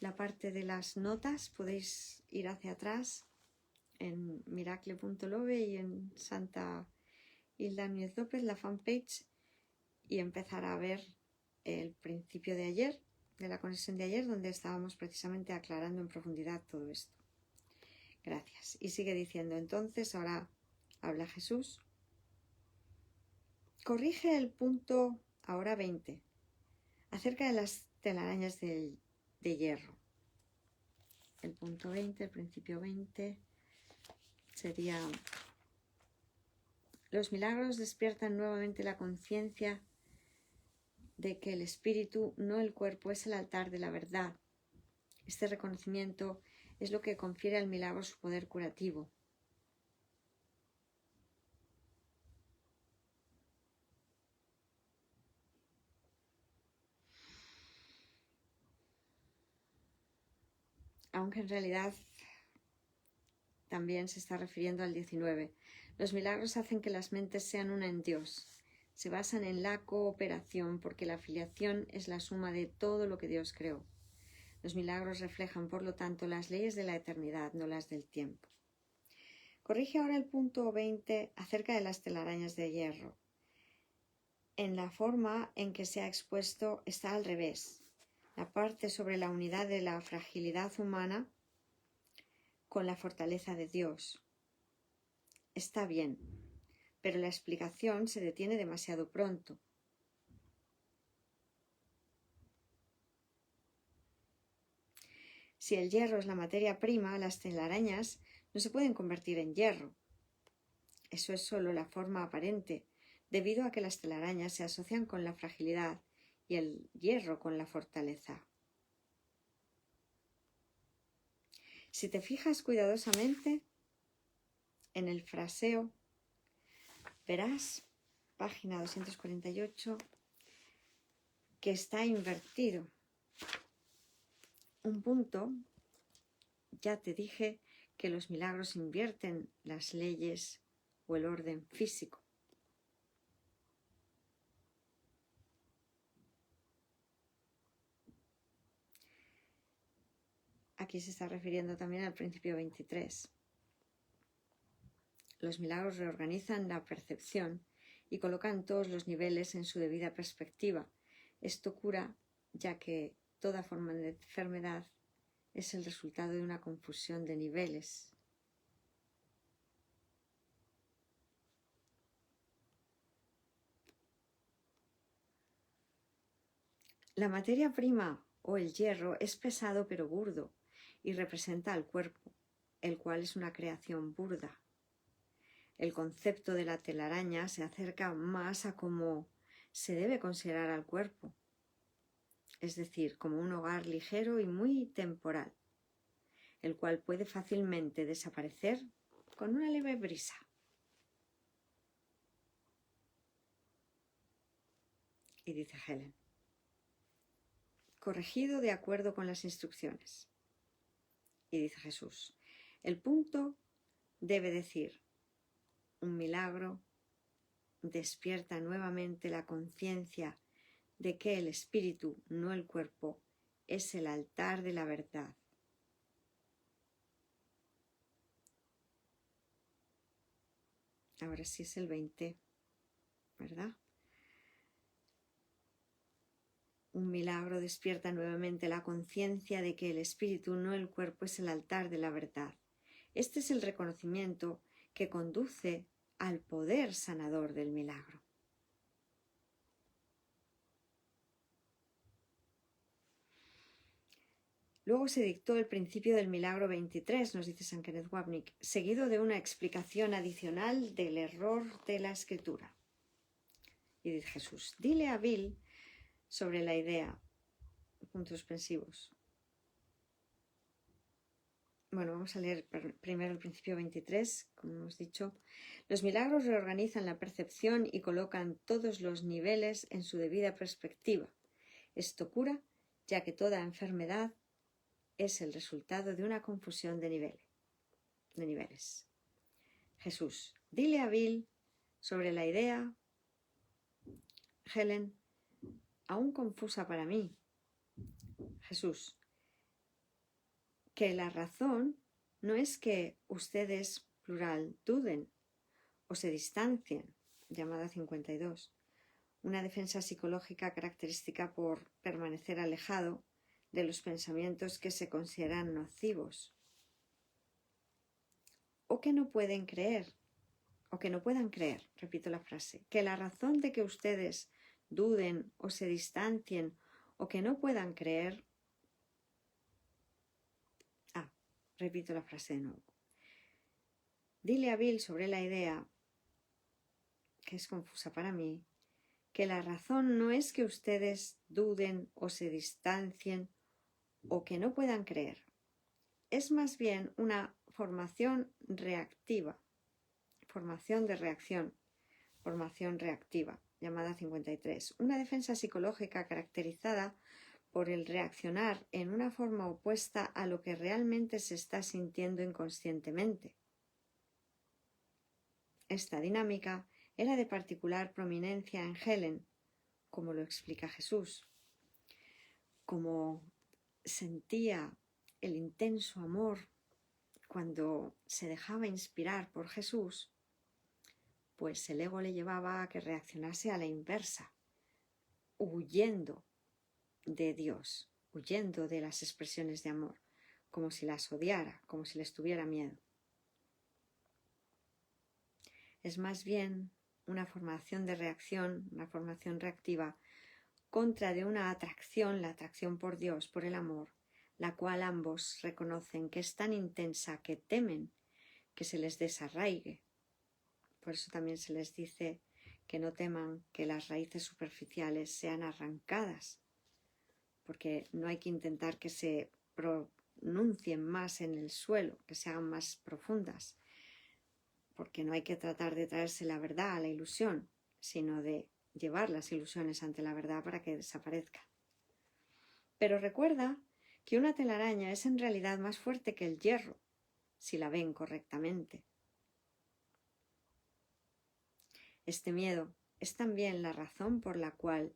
la parte de las notas, podéis ir hacia atrás en miracle.love y en Santa Hilda Núñez López, la fanpage, y empezar a ver el principio de ayer, de la conexión de ayer, donde estábamos precisamente aclarando en profundidad todo esto. Gracias. Y sigue diciendo, entonces, ahora habla Jesús. Corrige el punto ahora 20, acerca de las telarañas de hierro. El punto 20, el principio 20, sería: los milagros despiertan nuevamente la conciencia de que el espíritu, no el cuerpo, es el altar de la verdad. Este reconocimiento es lo que confiere al milagro su poder curativo. Aunque en realidad también se está refiriendo al 19. Los milagros hacen que las mentes sean una en Dios. Se basan en la cooperación, porque la filiación es la suma de todo lo que Dios creó. Los milagros reflejan, por lo tanto, las leyes de la eternidad, no las del tiempo. Corrige ahora el punto 20 acerca de las telarañas de hierro. En la forma en que se ha expuesto está al revés. La parte sobre la unidad de la fragilidad humana con la fortaleza de Dios. Está bien, pero la explicación se detiene demasiado pronto. Si el hierro es la materia prima, las telarañas no se pueden convertir en hierro. Eso es solo la forma aparente, debido a que las telarañas se asocian con la fragilidad y el hierro con la fortaleza. Si te fijas cuidadosamente en el fraseo, verás, página 248, que está invertido. Un punto, ya te dije que los milagros invierten las leyes o el orden físico. Aquí se está refiriendo también al principio 23. Los milagros reorganizan la percepción y colocan todos los niveles en su debida perspectiva. Esto cura, ya que toda forma de enfermedad es el resultado de una confusión de niveles. La materia prima o el hierro es pesado pero burdo y representa al cuerpo, el cual es una creación burda. El concepto de la telaraña se acerca más a cómo se debe considerar al cuerpo, es decir, como un hogar ligero y muy temporal, el cual puede fácilmente desaparecer con una leve brisa. Y dice Helen, corregido de acuerdo con las instrucciones. Y dice Jesús, el punto debe decir, un milagro despierta nuevamente la conciencia de que el espíritu, no el cuerpo, es el altar de la verdad. Ahora sí es el 20, ¿verdad? Un milagro despierta nuevamente la conciencia de que el espíritu, no el cuerpo, es el altar de la verdad. Este es el reconocimiento que conduce al poder sanador del milagro. Luego se dictó el principio del milagro 23, nos dice San Kenneth Wapnick, seguido de una explicación adicional del error de la escritura. Y dice Jesús, dile a Bill sobre la idea, puntos suspensivos. Bueno, vamos a leer primero el principio 23, como hemos dicho. Los milagros reorganizan la percepción y colocan todos los niveles en su debida perspectiva. Esto cura, ya que toda enfermedad es el resultado de una confusión de niveles. Jesús, dile a Bill sobre la idea, Helen, aún confusa para mí. Jesús, que la razón no es que ustedes, plural, duden o se distancien, llamada 52, una defensa psicológica característica por permanecer alejado de los pensamientos que se consideran nocivos, o que no puedan creer, repito la frase, que la razón de que ustedes duden o se distancien o que no puedan creer, repito la frase de nuevo. Dile a Bill sobre la idea, que es confusa para mí, que la razón no es que ustedes duden o se distancien o que no puedan creer. Es más bien una formación reactiva, formación reactiva, llamada 53. Una defensa psicológica caracterizada por el reaccionar en una forma opuesta a lo que realmente se está sintiendo inconscientemente. Esta dinámica era de particular prominencia en Helen, como lo explica Jesús. Como sentía el intenso amor cuando se dejaba inspirar por Jesús, pues el ego le llevaba a que reaccionase a la inversa, huyendo de Dios, huyendo de las expresiones de amor, como si las odiara, como si les tuviera miedo. Es más bien una formación de reacción, una formación reactiva, contra de una atracción, la atracción por Dios, por el amor, la cual ambos reconocen que es tan intensa que temen que se les desarraigue. Por eso también se les dice que no teman que las raíces superficiales sean arrancadas, porque no hay que intentar que se pronuncien más en el suelo, que se hagan más profundas, porque no hay que tratar de traerse la verdad a la ilusión, sino de llevar las ilusiones ante la verdad para que desaparezcan. Pero recuerda que una telaraña es en realidad más fuerte que el hierro, si la ven correctamente. Este miedo es también la razón por la cual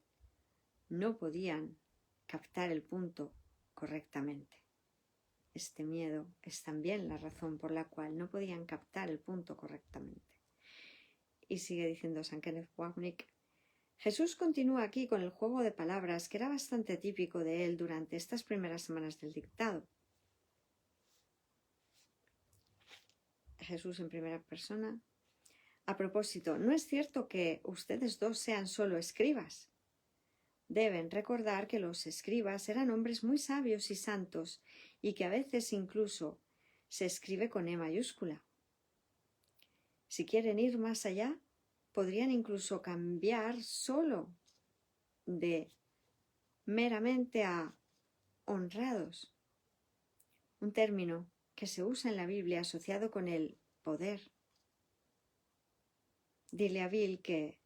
no podían captar el punto correctamente. Este miedo es también la razón por la cual no podían captar el punto correctamente. Y sigue diciendo San Kenneth Wapnick, Jesús continúa aquí con el juego de palabras que era bastante típico de él durante estas primeras semanas del dictado. Jesús en primera persona. A propósito, no es cierto que ustedes dos sean solo escribas. Deben recordar que los escribas eran hombres muy sabios y santos y que a veces incluso se escribe con E mayúscula. Si quieren ir más allá, podrían incluso cambiar solo de meramente a honrados, un término que se usa en la Biblia asociado con el poder. Dile a Bill que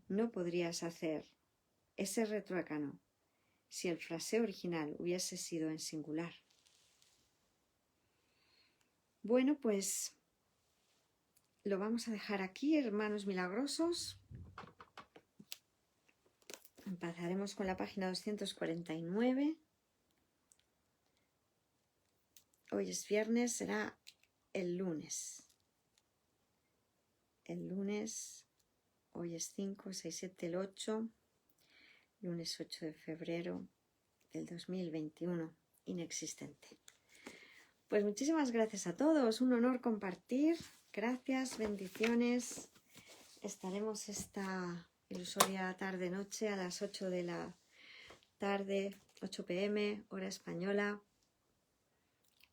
no podrías hacer ese retruécano si el fraseo original hubiese sido en singular. Bueno, pues lo vamos a dejar aquí, hermanos milagrosos. Empezaremos con la página 249. Hoy es viernes, será el lunes. El lunes, hoy es 5, 6, 7, el 8, lunes 8 de febrero del 2021, inexistente. Pues muchísimas gracias a todos, un honor compartir, gracias, bendiciones. Estaremos esta ilusoria tarde-noche a las 8 de la tarde, 8 p.m., hora española,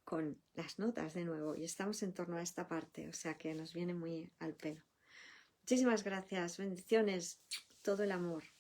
con las notas de nuevo, y estamos en torno a esta parte, o sea que nos viene muy al pelo. Muchísimas gracias, bendiciones, todo el amor.